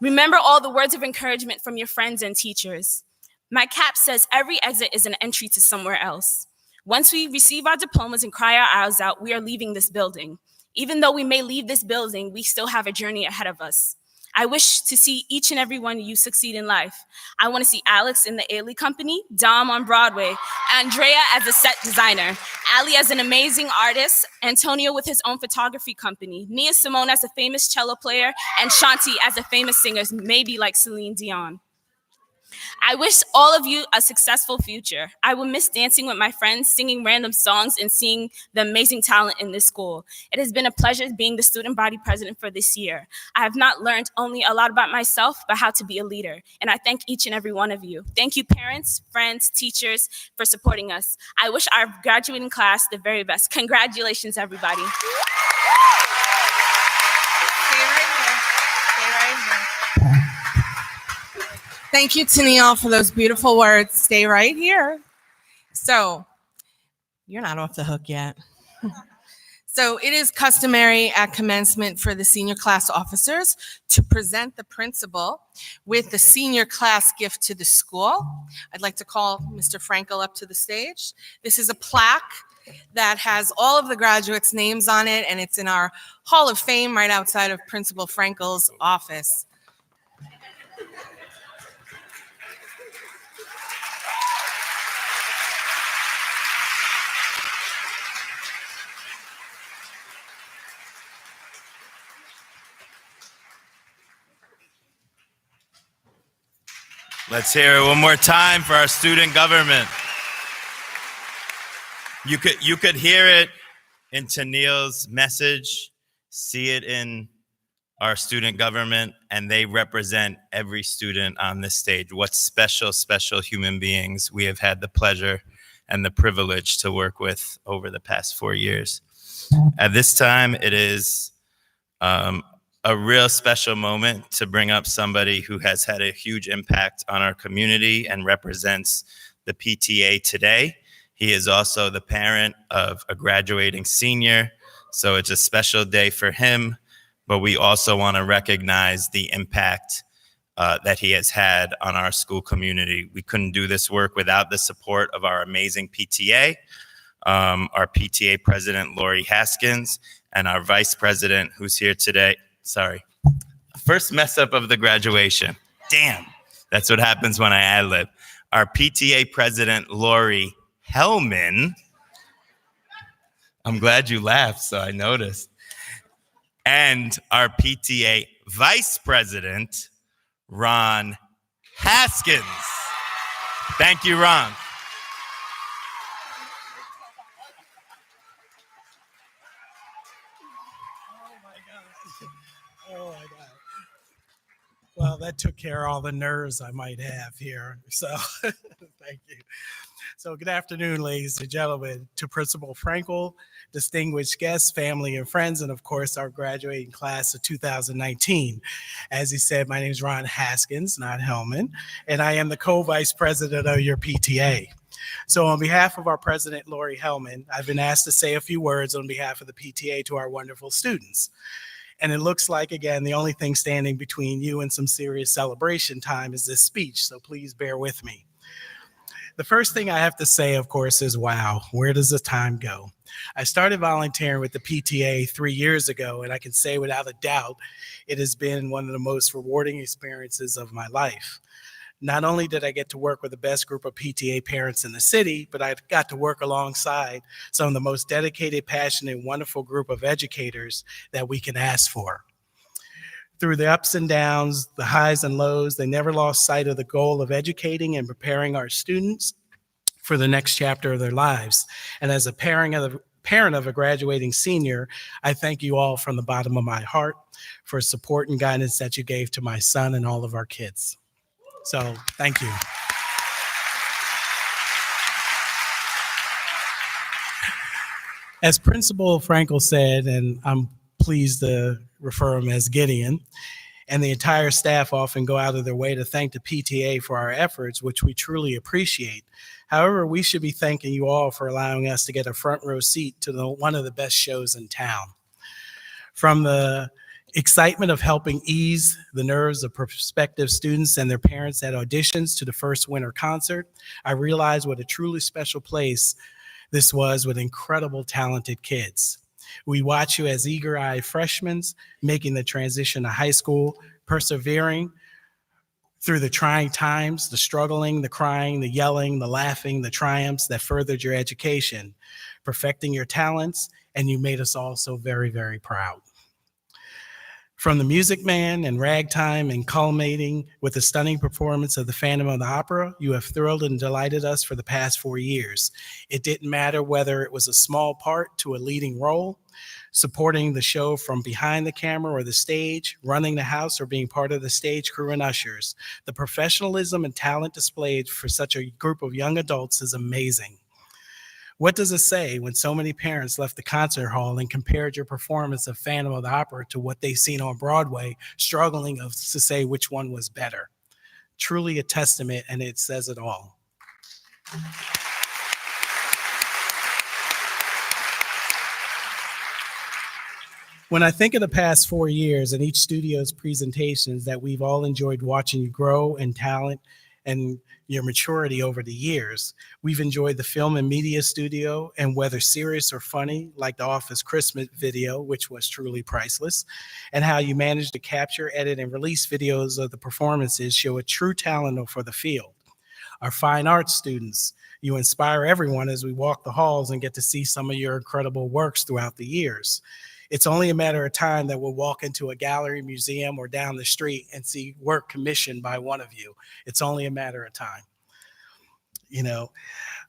Remember all the words of encouragement from your friends and teachers. My cap says every exit is an entry to somewhere else. Once we receive our diplomas and cry our eyes out, we are leaving this building. Even though we may leave this building, we still have a journey ahead of us. I wish to see each and every one of you succeed in life. I want to see Alex in the Ailey Company, Dom on Broadway, Andrea as a set designer, Ali as an amazing artist, Antonio with his own photography company, Nia Simone as a famous cello player, and Shanti as a famous singer, maybe like Celine Dion. I wish all of you a successful future. I will miss dancing with my friends, singing random songs, and seeing the amazing talent in this school. It has been a pleasure being the student body president for this year. I have not learned only a lot about myself, but how to be a leader. And I thank each and every one of you. Thank you, parents, friends, teachers, for supporting us. I wish our graduating class the very best. Congratulations, everybody. Thank you, Tennille, for those beautiful words. Stay right here. So, you're not off the hook yet. So it is customary at commencement for the senior class officers to present the principal with the senior class gift to the school. I'd like to call Mr. Frankel up to the stage. This is a plaque that has all of the graduates' names on it, and it's in our Hall of Fame right outside of Principal Frankel's office. Let's hear it one more time for our student government. You could hear it in Tennille's message, see it in our student government, and they represent every student on this stage. What special, special human beings we have had the pleasure and the privilege to work with over the past 4 years. At this time, it is a real special moment to bring up somebody who has had a huge impact on our community and represents the PTA today. He is also the parent of a graduating senior, so it's a special day for him, but we also want to recognize the impact that he has had on our school community. We couldn't do this work without the support of our amazing PTA, our PTA president, Lori Haskins, and our vice president, who's here today. Sorry, first mess up of the graduation. Damn, that's what happens when I ad-lib. Our PTA president, Lori Hellman. I'm glad you laughed, so I noticed. And our PTA vice president, Ron Haskins. Thank you, Ron. Oh my God. Well, that took care of all the nerves I might have here. So thank you. So good afternoon, ladies and gentlemen, to Principal Frankel, distinguished guests, family and friends, and of course, our graduating class of 2019. As he said, my name is Ron Haskins, not Hellman, and I am the co-vice president of your PTA. So on behalf of our president, Lori Hellman, I've been asked to say a few words on behalf of the PTA to our wonderful students. And it looks like, again, the only thing standing between you and some serious celebration time is this speech, so please bear with me. The first thing I have to say, of course, is wow, where does the time go? I started volunteering with the PTA 3 years ago, and I can say without a doubt, it has been one of the most rewarding experiences of my life. Not only did I get to work with the best group of PTA parents in the city, but I got to work alongside some of the most dedicated, passionate, wonderful group of educators that we can ask for. Through the ups and downs, the highs and lows, they never lost sight of the goal of educating and preparing our students for the next chapter of their lives. And as a parent of a graduating senior, I thank you all from the bottom of my heart for support and guidance that you gave to my son and all of our kids. So thank you. As Principal Frankel said, and I'm pleased to refer him as Gideon, and the entire staff often go out of their way to thank the PTA for our efforts, which we truly appreciate. However, we should be thanking you all for allowing us to get a front row seat to one of the best shows in town. From the excitement of helping ease the nerves of prospective students and their parents at auditions to the first winter concert, I realized what a truly special place this was with incredible talented kids. We watch you as eager-eyed freshmen making the transition to high school, persevering through the trying times, the struggling, the crying, the yelling, the laughing, the triumphs that furthered your education, perfecting your talents, and you made us all so very, very proud. From the Music Man and Ragtime and culminating with the stunning performance of the Phantom of the Opera, you have thrilled and delighted us for the past 4 years. It didn't matter whether it was a small part to a leading role, supporting the show from behind the camera or the stage, running the house, or being part of the stage crew and ushers. The professionalism and talent displayed for such a group of young adults is amazing. What does it say when so many parents left the concert hall and compared your performance of Phantom of the Opera to what they've seen on Broadway, struggling to say which one was better? Truly a testament, and it says it all. When I think of the past 4 years and each studio's presentations that we've all enjoyed watching you grow in talent and your maturity over the years, we've enjoyed the film and media studio, and whether serious or funny, like the Office Christmas video, which was truly priceless, and how you managed to capture, edit, and release videos of the performances show a true talent for the field. Our fine arts students, you inspire everyone as we walk the halls and get to see some of your incredible works throughout the years. It's only a matter of time that we'll walk into a gallery, museum, or down the street and see work commissioned by one of you. It's only a matter of time. You know,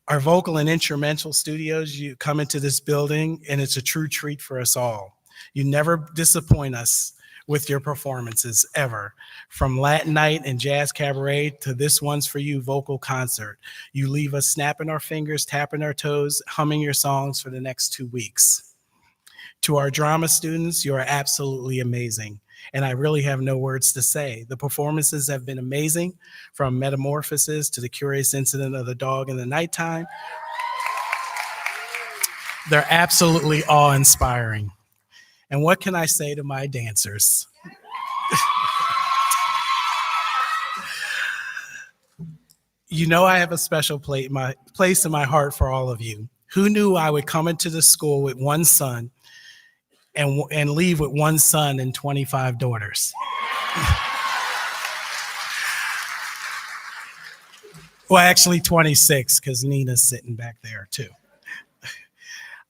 our vocal and instrumental studios, you come into this building and it's a true treat for us all. You never disappoint us with your performances ever. From Latin Night and Jazz Cabaret to This One's For You vocal concert. You leave us snapping our fingers, tapping our toes, humming your songs for the next 2 weeks. To our drama students, you are absolutely amazing. And I really have no words to say. The performances have been amazing, from Metamorphosis to The Curious Incident of the Dog in the Nighttime. They're absolutely awe-inspiring. And what can I say to my dancers? You know I have a special place in my heart for all of you. Who knew I would come into the school with one son and leave with one son and 25 daughters? Well, actually 26, because Nina's sitting back there too.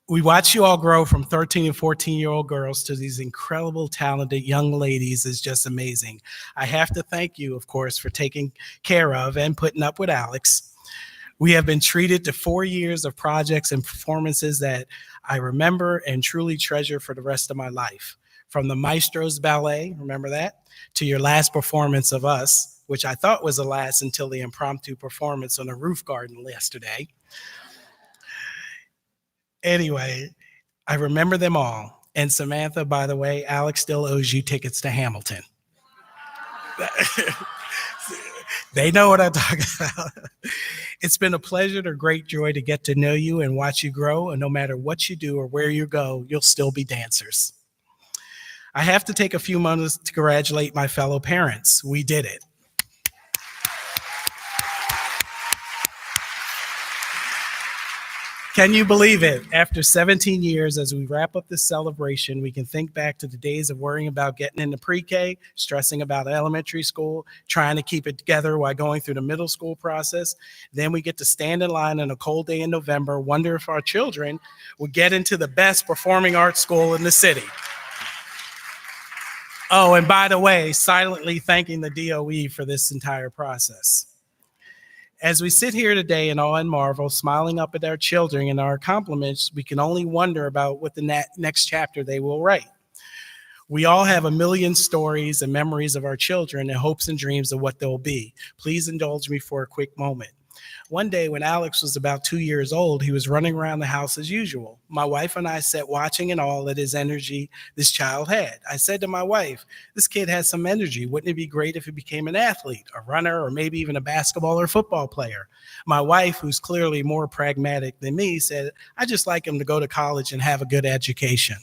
We watch you all grow from 13 and 14-year-old girls to these incredible, talented young ladies. Is just amazing. I have to thank you, of course, for taking care of and putting up with Alex. We have been treated to 4 years of projects and performances that I remember and truly treasure for the rest of my life. From the Maestro's Ballet, remember that, to your last performance of Us, which I thought was the last until the impromptu performance on the roof garden yesterday. Anyway, I remember them all. And Samantha, by the way, Alex still owes you tickets to Hamilton. They know what I'm talking about. It's been a pleasure or great joy to get to know you and watch you grow. And no matter what you do or where you go, you'll still be dancers. I have to take a few moments to congratulate my fellow parents. We did it. Can you believe it? After 17 years, as we wrap up this celebration, we can think back to the days of worrying about getting into pre-K, stressing about elementary school, trying to keep it together while going through the middle school process. Then we get to stand in line on a cold day in November, wonder if our children will get into the best performing arts school in the city. Oh, and by the way, silently thanking the DOE for this entire process. As we sit here today in awe and marvel, smiling up at our children and our accomplishments, we can only wonder about what the next chapter they will write. We all have a million stories and memories of our children and hopes and dreams of what they'll be. Please indulge me for a quick moment. One day when Alex was about 2 years old, he was running around the house as usual. My wife and I sat watching in awe at his energy this child had. I said to my wife, this kid has some energy. Wouldn't it be great if he became an athlete, a runner, or maybe even a basketball or football player? My wife, who's clearly more pragmatic than me, said, I just like him to go to college and have a good education.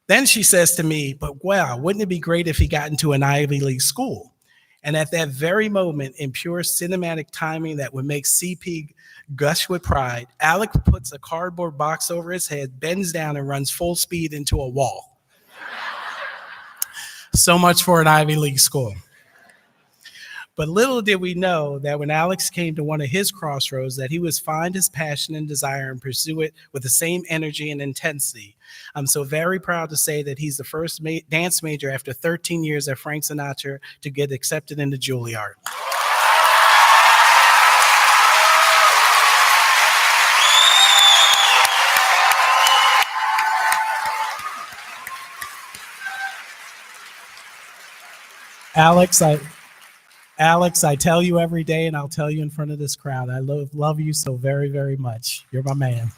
Then she says to me, but wow, wouldn't it be great if he got into an Ivy League school? And at that very moment, in pure cinematic timing that would make CP gush with pride, Alex puts a cardboard box over his head, bends down, and runs full speed into a wall. So much for an Ivy League school. But little did we know that when Alex came to one of his crossroads, that he would find his passion and desire and pursue it with the same energy and intensity. I'm so very proud to say that he's the first dance major after 13 years at Frank Sinatra to get accepted into Juilliard. Alex, I tell you every day, and I'll tell you in front of this crowd, I love you so very, very much. You're my man.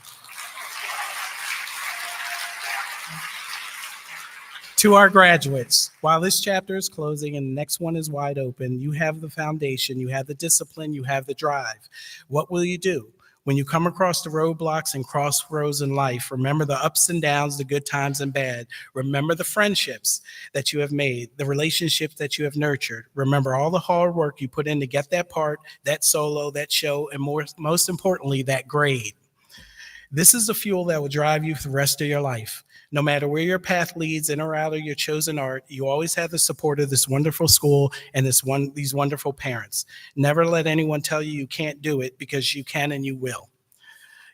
To our graduates, while this chapter is closing and the next one is wide open, you have the foundation, you have the discipline, you have the drive. What will you do? When you come across the roadblocks and crossroads in life, remember the ups and downs, the good times and bad. Remember the friendships that you have made, the relationships that you have nurtured. Remember all the hard work you put in to get that part, that solo, that show, and most importantly, that grade. This is the fuel that will drive you for the rest of your life. No matter where your path leads, in or out of your chosen art, you always have the support of this wonderful school and these wonderful parents. Never let anyone tell you you can't do it, because you can and you will.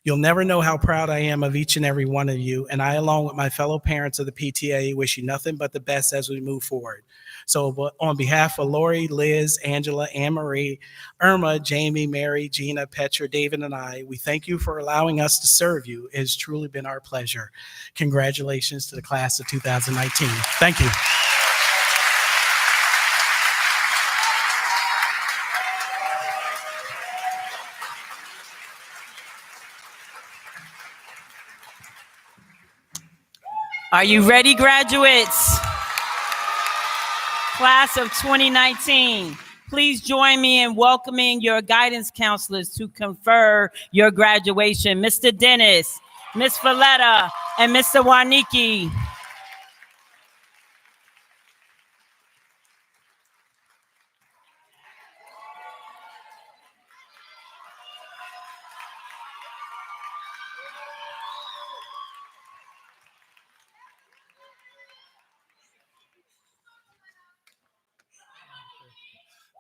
You'll never know how proud I am of each and every one of you, and I, along with my fellow parents of the PTA, wish you nothing but the best as we move forward. So on behalf of Lori, Liz, Angela, Anne-Marie, Irma, Jamie, Mary, Gina, Petra, David, and I, we thank you for allowing us to serve you. It has truly been our pleasure. Congratulations to the class of 2019. Thank you. Are you ready, graduates? Class of 2019, please join me in welcoming your guidance counselors to confer your graduation, Mr. Dennis, Ms. Valletta, and Mr. Waniki.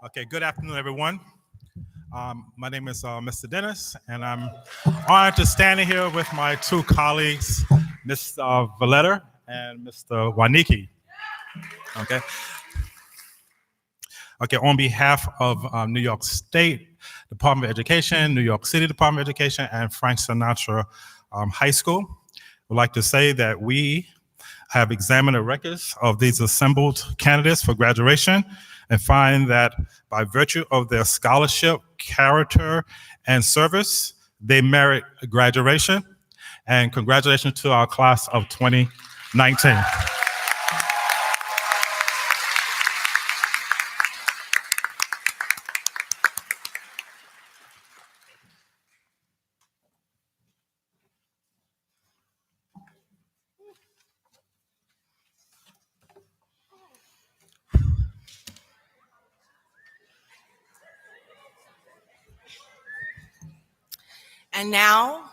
Okay, good afternoon, everyone. My name is Mr. Dennis, and I'm honored to stand here with my two colleagues, Ms. Valletta and Mr. Waniki. Okay. Okay, on behalf of New York State Department of Education, New York City Department of Education, and Frank Sinatra High School, I'd like to say that we have examined the records of these assembled candidates for graduation and find that by virtue of their scholarship, character, and service, they merit graduation. And congratulations to our class of 2019. And now,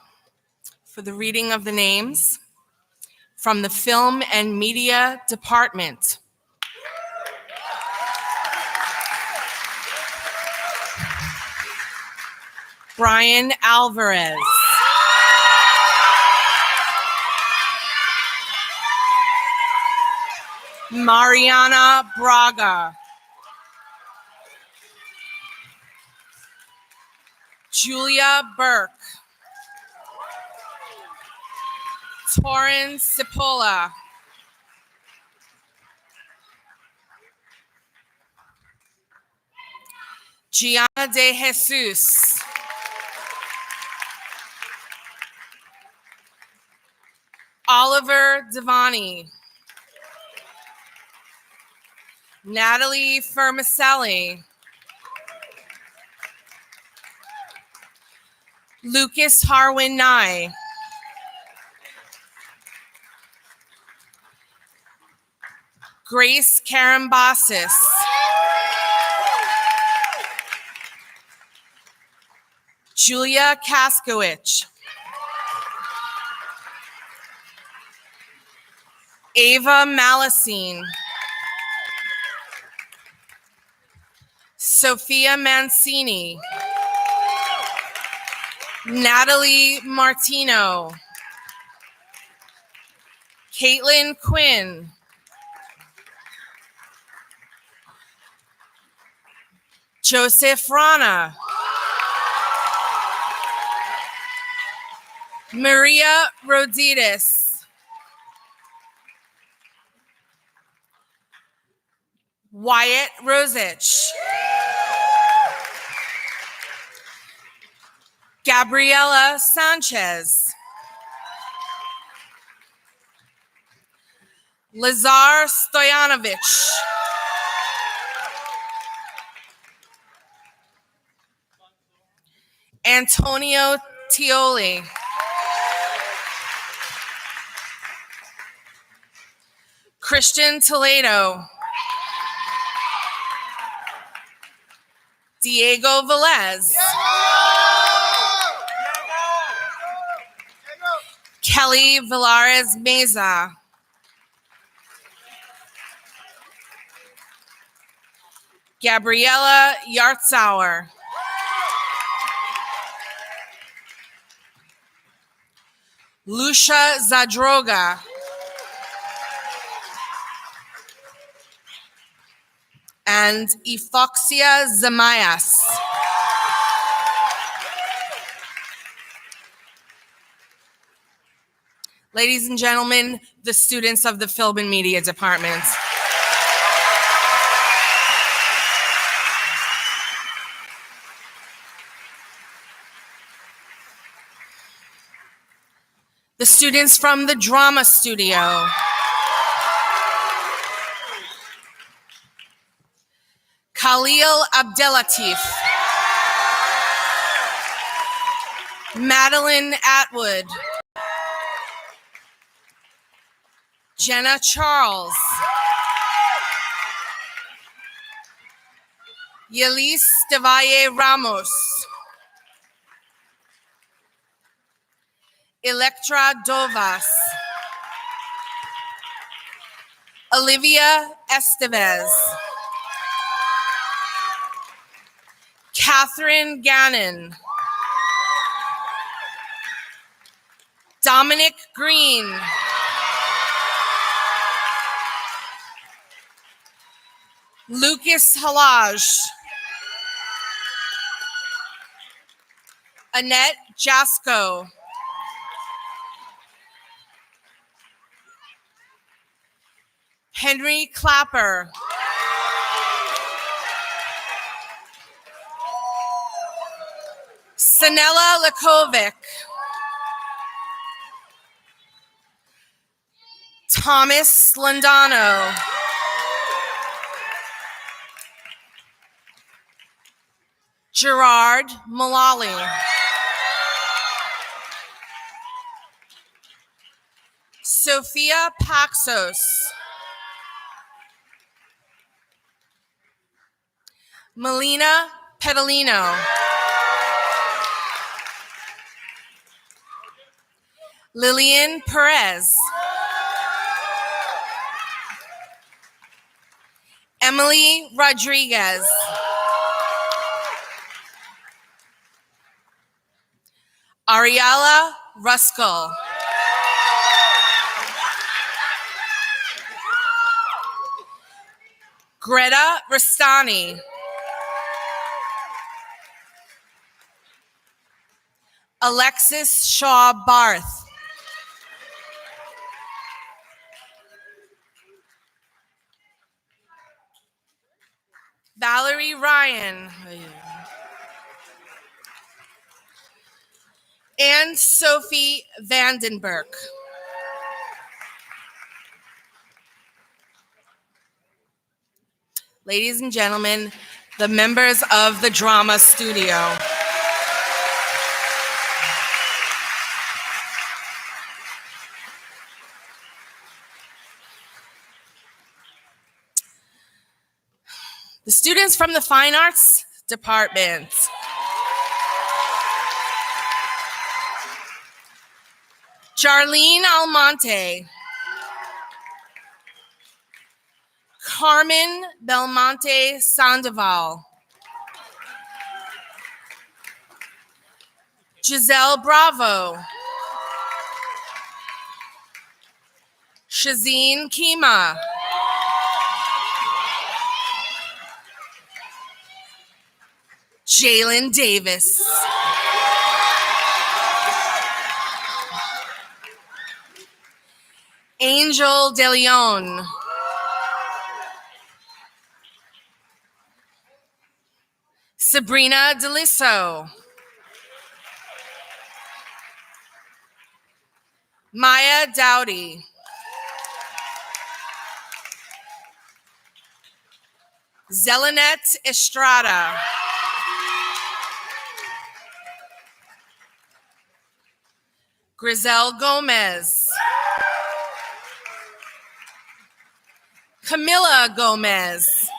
for the reading of the names from the Film and Media Department. Brian Alvarez. Mariana Braga. Julia Burke. Torrin Cipolla. Gianna De Jesus. Oliver Devani. Natalie Fermicelli. Lucas Harwin Nye. Grace Karambasis. Julia Kaskowicz. Ava Malasine. Sophia Mancini. Natalie Martino. Caitlin Quinn. Joseph Rana. Maria Roditis. Wyatt Rosich. Gabriela Sanchez. Lazar Stoyanovich. Antonio Tioli. Christian Toledo. Diego Velez. Kelly Villares Meza. Gabriela Yartzauer. Lucia Zadroga. And Efoxia Zamayas. Ladies and gentlemen, the students of the Film and Media Department. The students from the Drama Studio. Khalil Abdelatif. Madeline Atwood. Jenna Charles. Yelis Devalle Ramos. Electra Dovas. Olivia Estevez. Catherine Gannon. Dominic Green. Lucas Halaj. Annette Jasko. Henry Clapper. Sanella Lakovic. Thomas Landano. Gerard Malali. Sophia Paxos. Melina Pedalino. Lillian Perez. Emily Rodriguez. Ariella Ruskell. Greta Rastani. Alexis Shaw Barth. Valerie Ryan. And Sophie Vandenberg. Ladies and gentlemen, the members of the Drama Studio. The students from the Fine Arts Department. Charlene Almonte. Carmen Belmonte Sandoval. Giselle Bravo. Shazeen Kima. Jalen Davis. Angel De Leon. Sabrina DeLisso. Maya Dowdy. Zelenet Estrada. Grisel Gomez. Camila Gomez.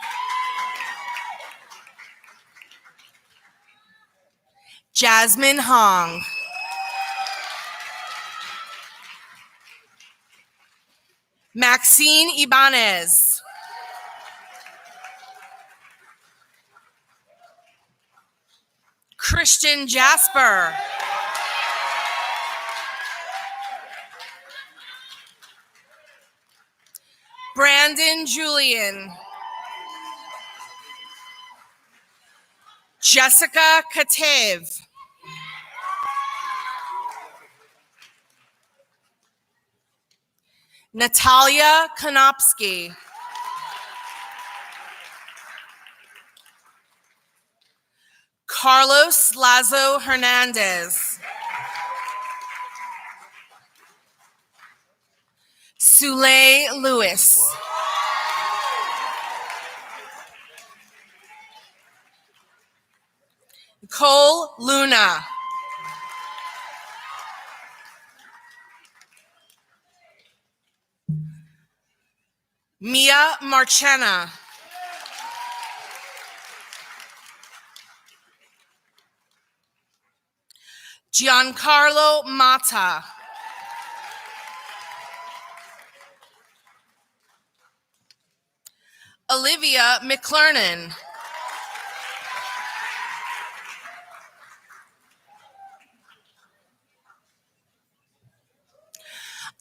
Jasmine Hong. Maxine Ibanez. Christian Jasper. Brandon Julian. Jessica Katev. Natalia Konopsky. Carlos Lazo Hernandez. Sule Lewis. Cole Luna. Mia Marchena. Giancarlo Mata. Olivia McClernon.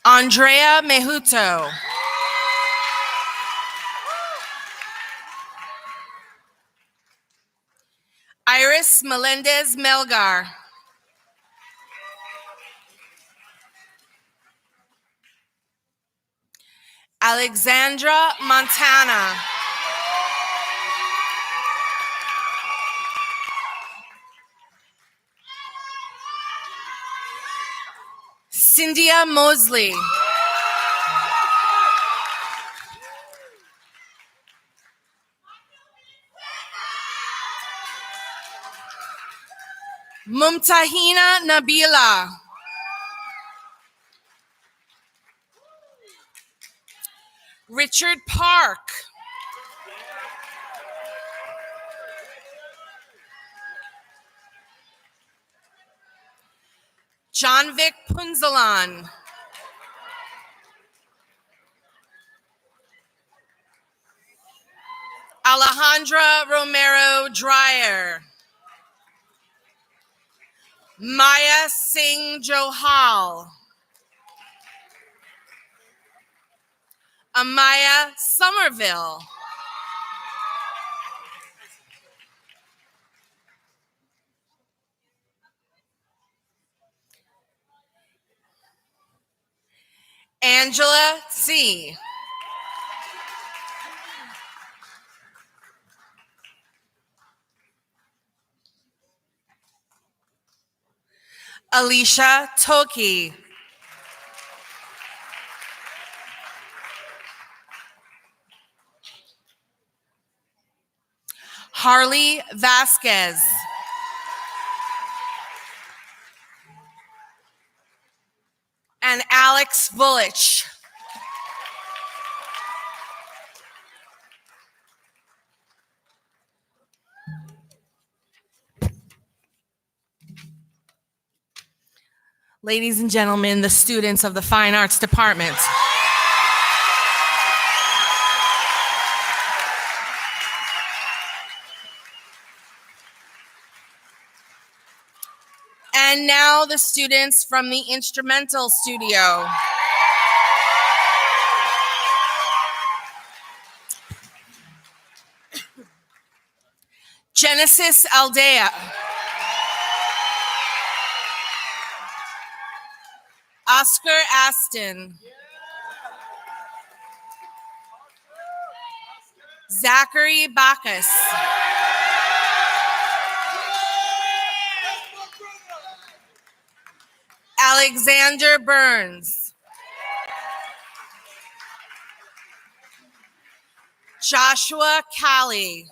Andrea Mejuto. Iris Melendez Melgar. Alexandra Montana. Cynthia Mosley. Mumtahina Nabila. Richard Park. Johnvik Punzalan. Alejandra Romero Dreyer. Maya Singh Johal. Amaya Somerville. Angela C. Alicia Toki. Harley Vasquez. And Alex Vulich. Ladies and gentlemen, the students of the Fine Arts Department. And now the students from the Instrumental Studio. Genesis Aldea. Oscar Aston. Zachary Bacchus. Alexander Burns. Joshua Callie.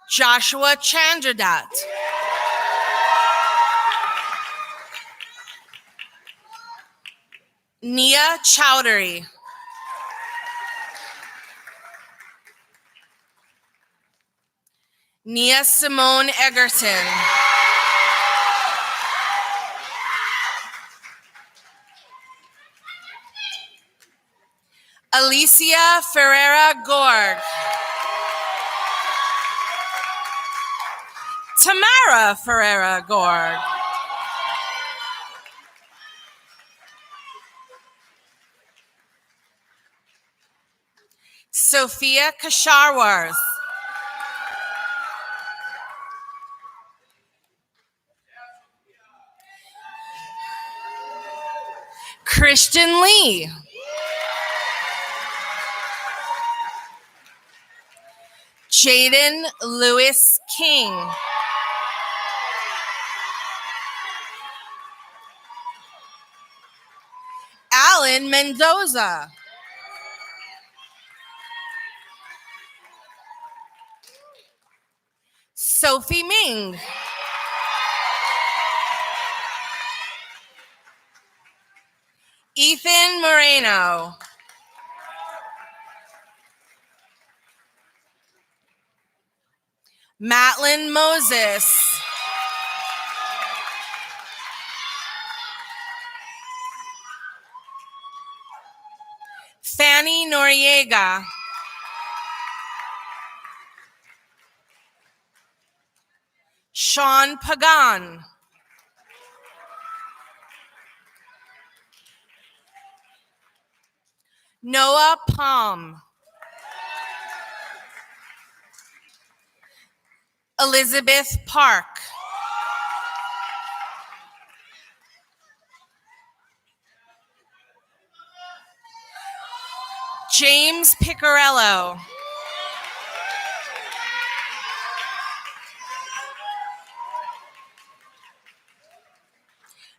Joshua Chandradat. Nia Chowdhury. Nia Simone Egerton. Alicia Ferreira Gorg. Tamara Ferreira Gorg. Sophia Kasharwars. Christian Lee. Jaden Lewis King. Alan Mendoza. Sophie Ming. Ethan Moreno. Matlin Moses. Fanny Noriega. Sean Pagan. Noah Palm. Elizabeth Park. James Picarello.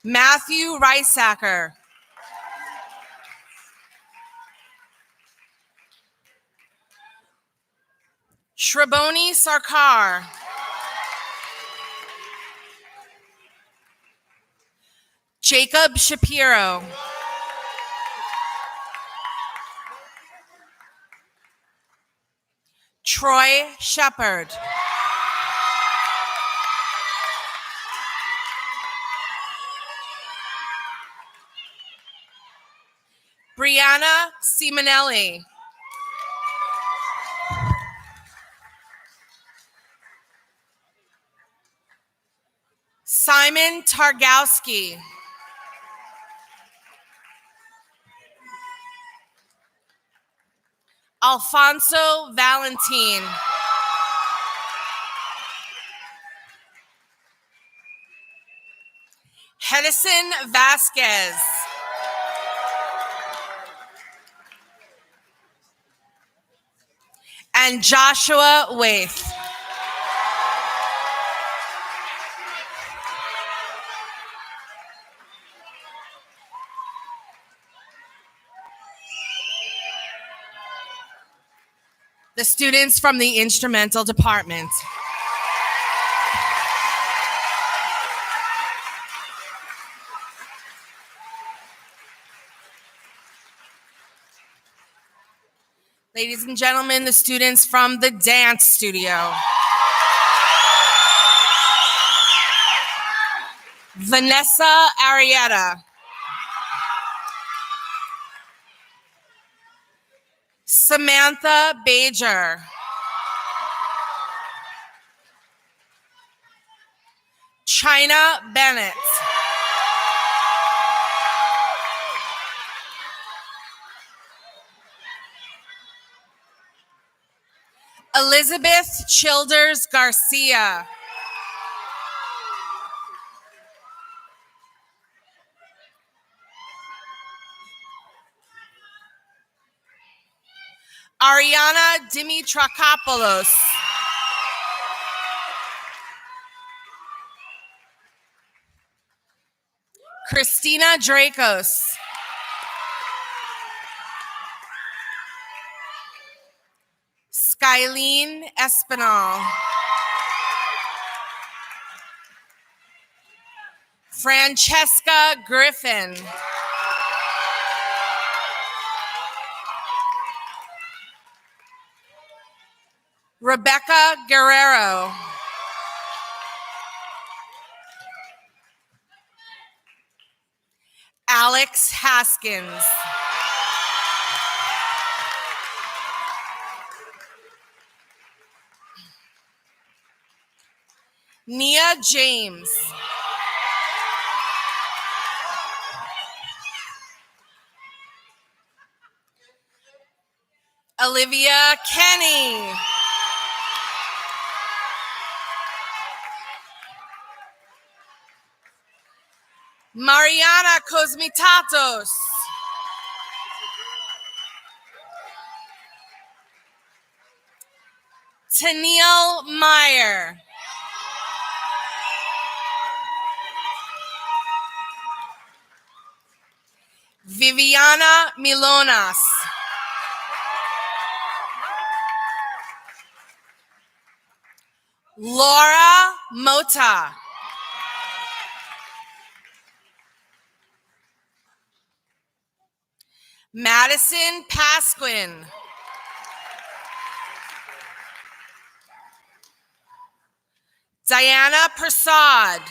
Matthew Reisacker. Shraboni Sarkar. Jacob Shapiro. Troy Shepard. Brianna Simonelli. Simon Targowski. Alfonso Valentin. Hedison Vasquez. And Joshua Waith. The students from the Instrumental Department. Ladies and gentlemen, the students from the Dance Studio. Vanessa Arietta. Samantha Bajer. China Bennett. Elizabeth Childers Garcia. Ariana Dimitrakopoulos. Christina Dracos. Skylene Espinal. Francesca Griffin. Rebecca Guerrero. Alex Haskins. Nia James. Olivia Kenny. Mariana Cosmitatos. Tennille Meyer. Viviana Milonas. Laura Mota. Madison Pasquin. Diana Prasad.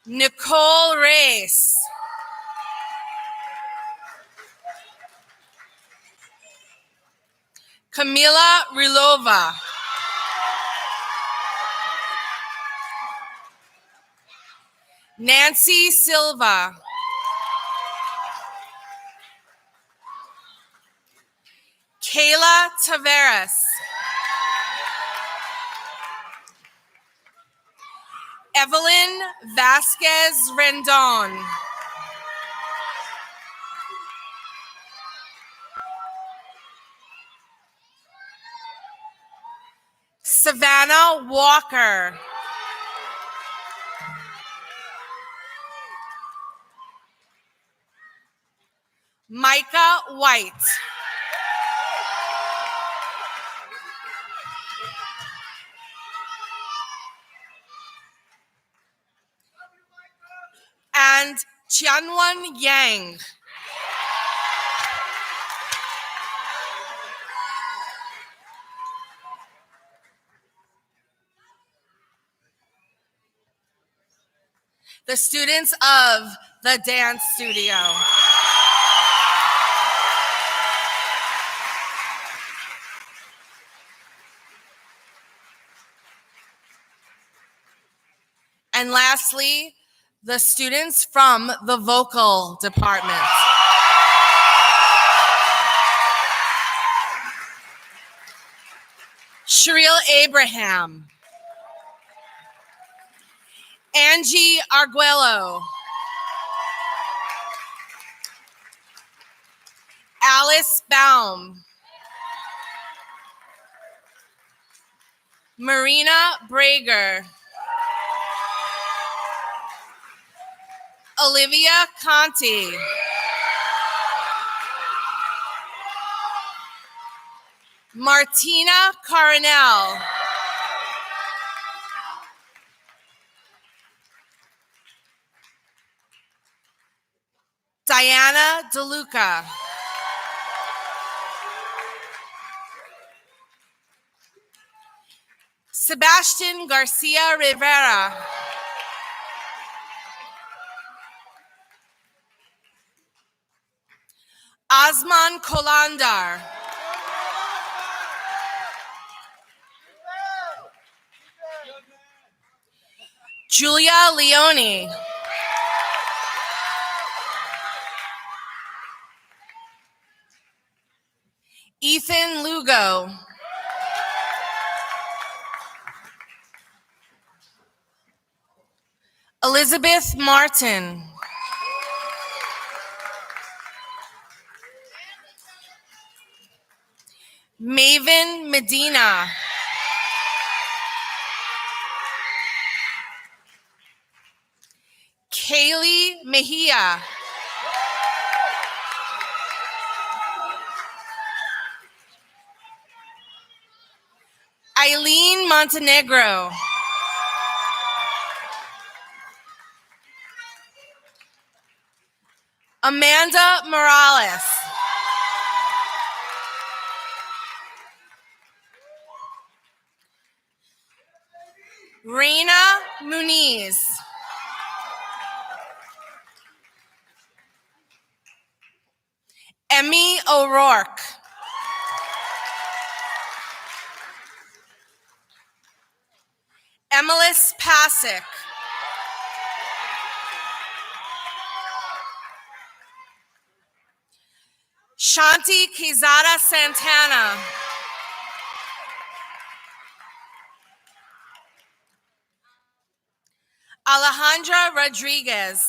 Nicole Reyes. Camila Rilova. Nancy Silva. Kayla Taveras. Evelyn Vasquez Rendon. Savannah Walker. Micah White. And Tianwen Yang. The students of the dance studio. And lastly, the students from the vocal department. Shereel Abraham. Angie Arguello. Alice Baum. Marina Brager. Olivia Conti. Martina Coronel. Diana DeLuca. Sebastian Garcia Rivera. Osman Kolandar. Julia Leone. Ethan Lugo. Elizabeth Martin. Maven Medina. Kaylee Mejia. Eileen Montenegro. Amanda Morales. Reina Muniz. Emmy O'Rourke. Emilis Pasick. Shanti Quezada Santana. Alejandra Rodriguez.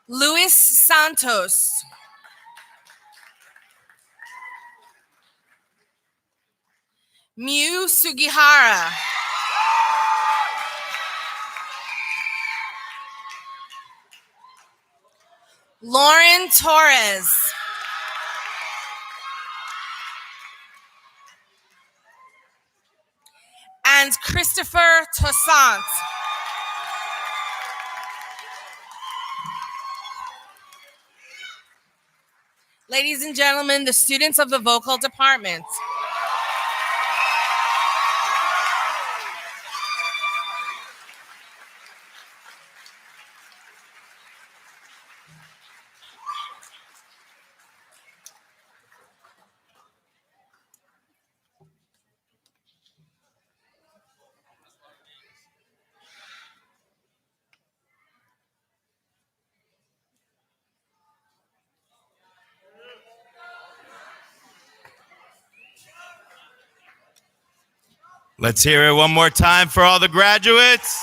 Luis Santos. Miu Sugihara. Lauren Torres. And Christopher Toussaint. Ladies and gentlemen, the students of the vocal department. Let's hear it one more time for all the graduates.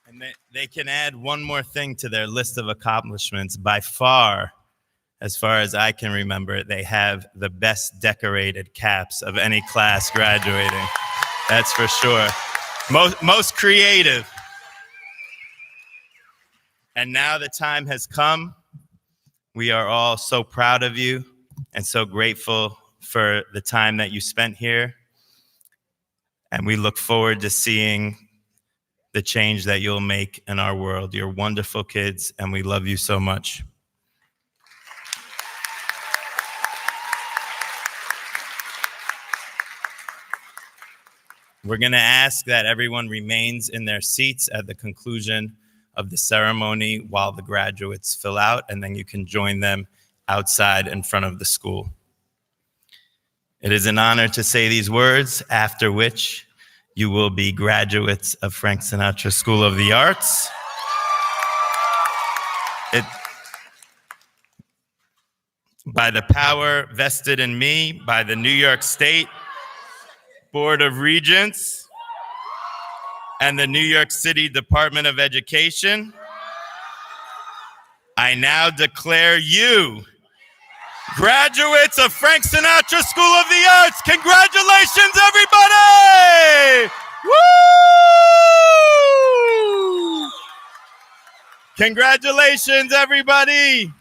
And they can add one more thing to their list of accomplishments. By far as I can remember, they have the best decorated caps of any class graduating. That's for sure. Most creative. And now the time has come. We are all so proud of you and so grateful for the time that you spent here. And we look forward to seeing the change that you'll make in our world. You're wonderful kids, and we love you so much. We're going to ask that everyone remains in their seats at the conclusion of the ceremony while the graduates fill out, and then you can join them outside in front of the school. It is an honor to say these words, after which you will be graduates of Frank Sinatra School of the Arts. By the power vested in me by the New York State Board of Regents and the New York City Department of Education, I now declare you graduates of Frank Sinatra School of the Arts. Congratulations, everybody! Woo! Congratulations, everybody!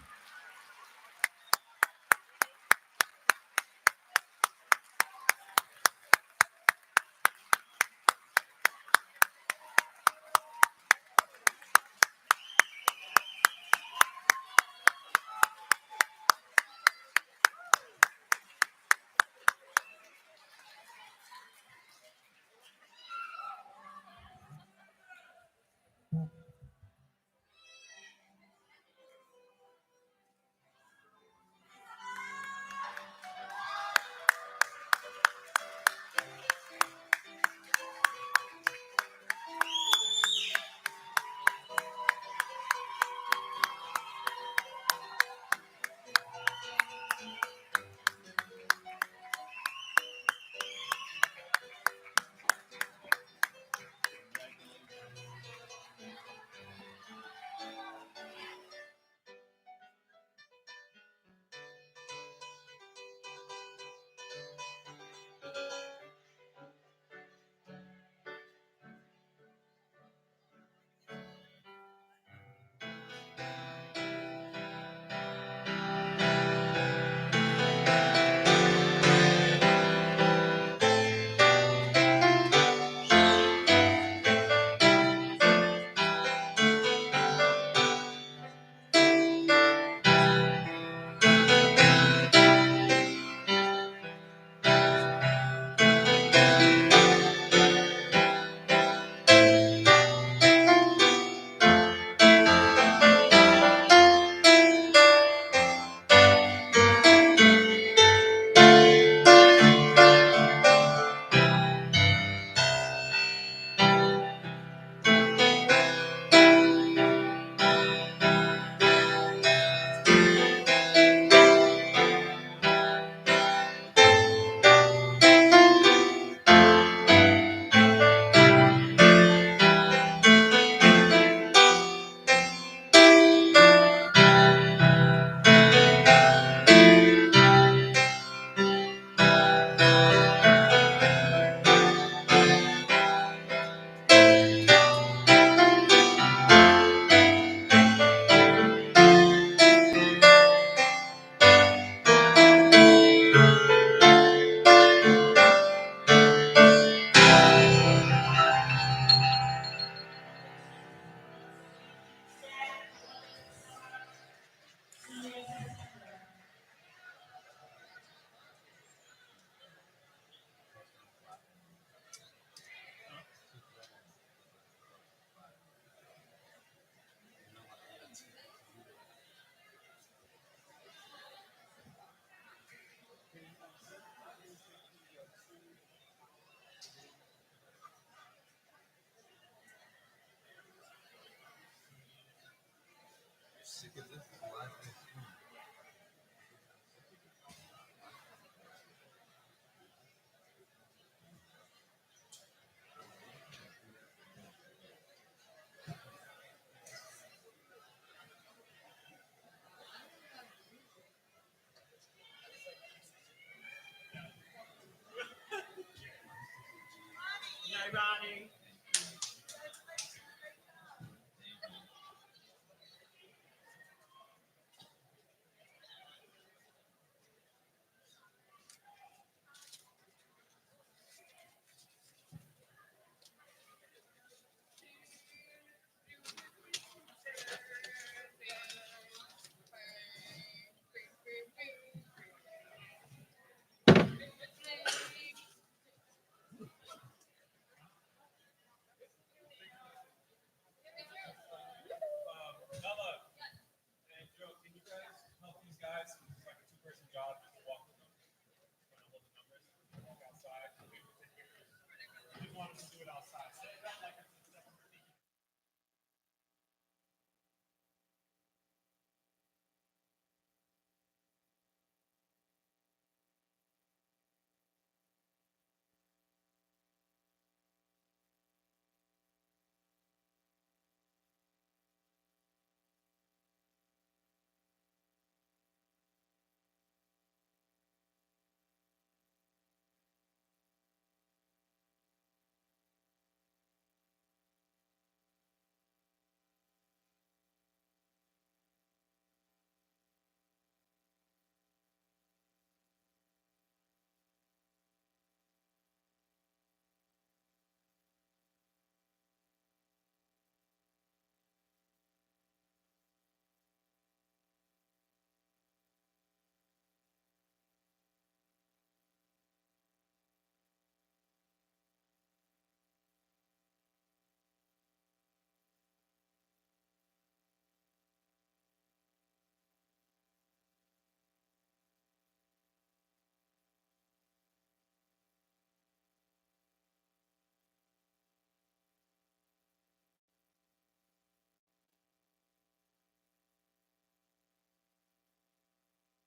wanted to do it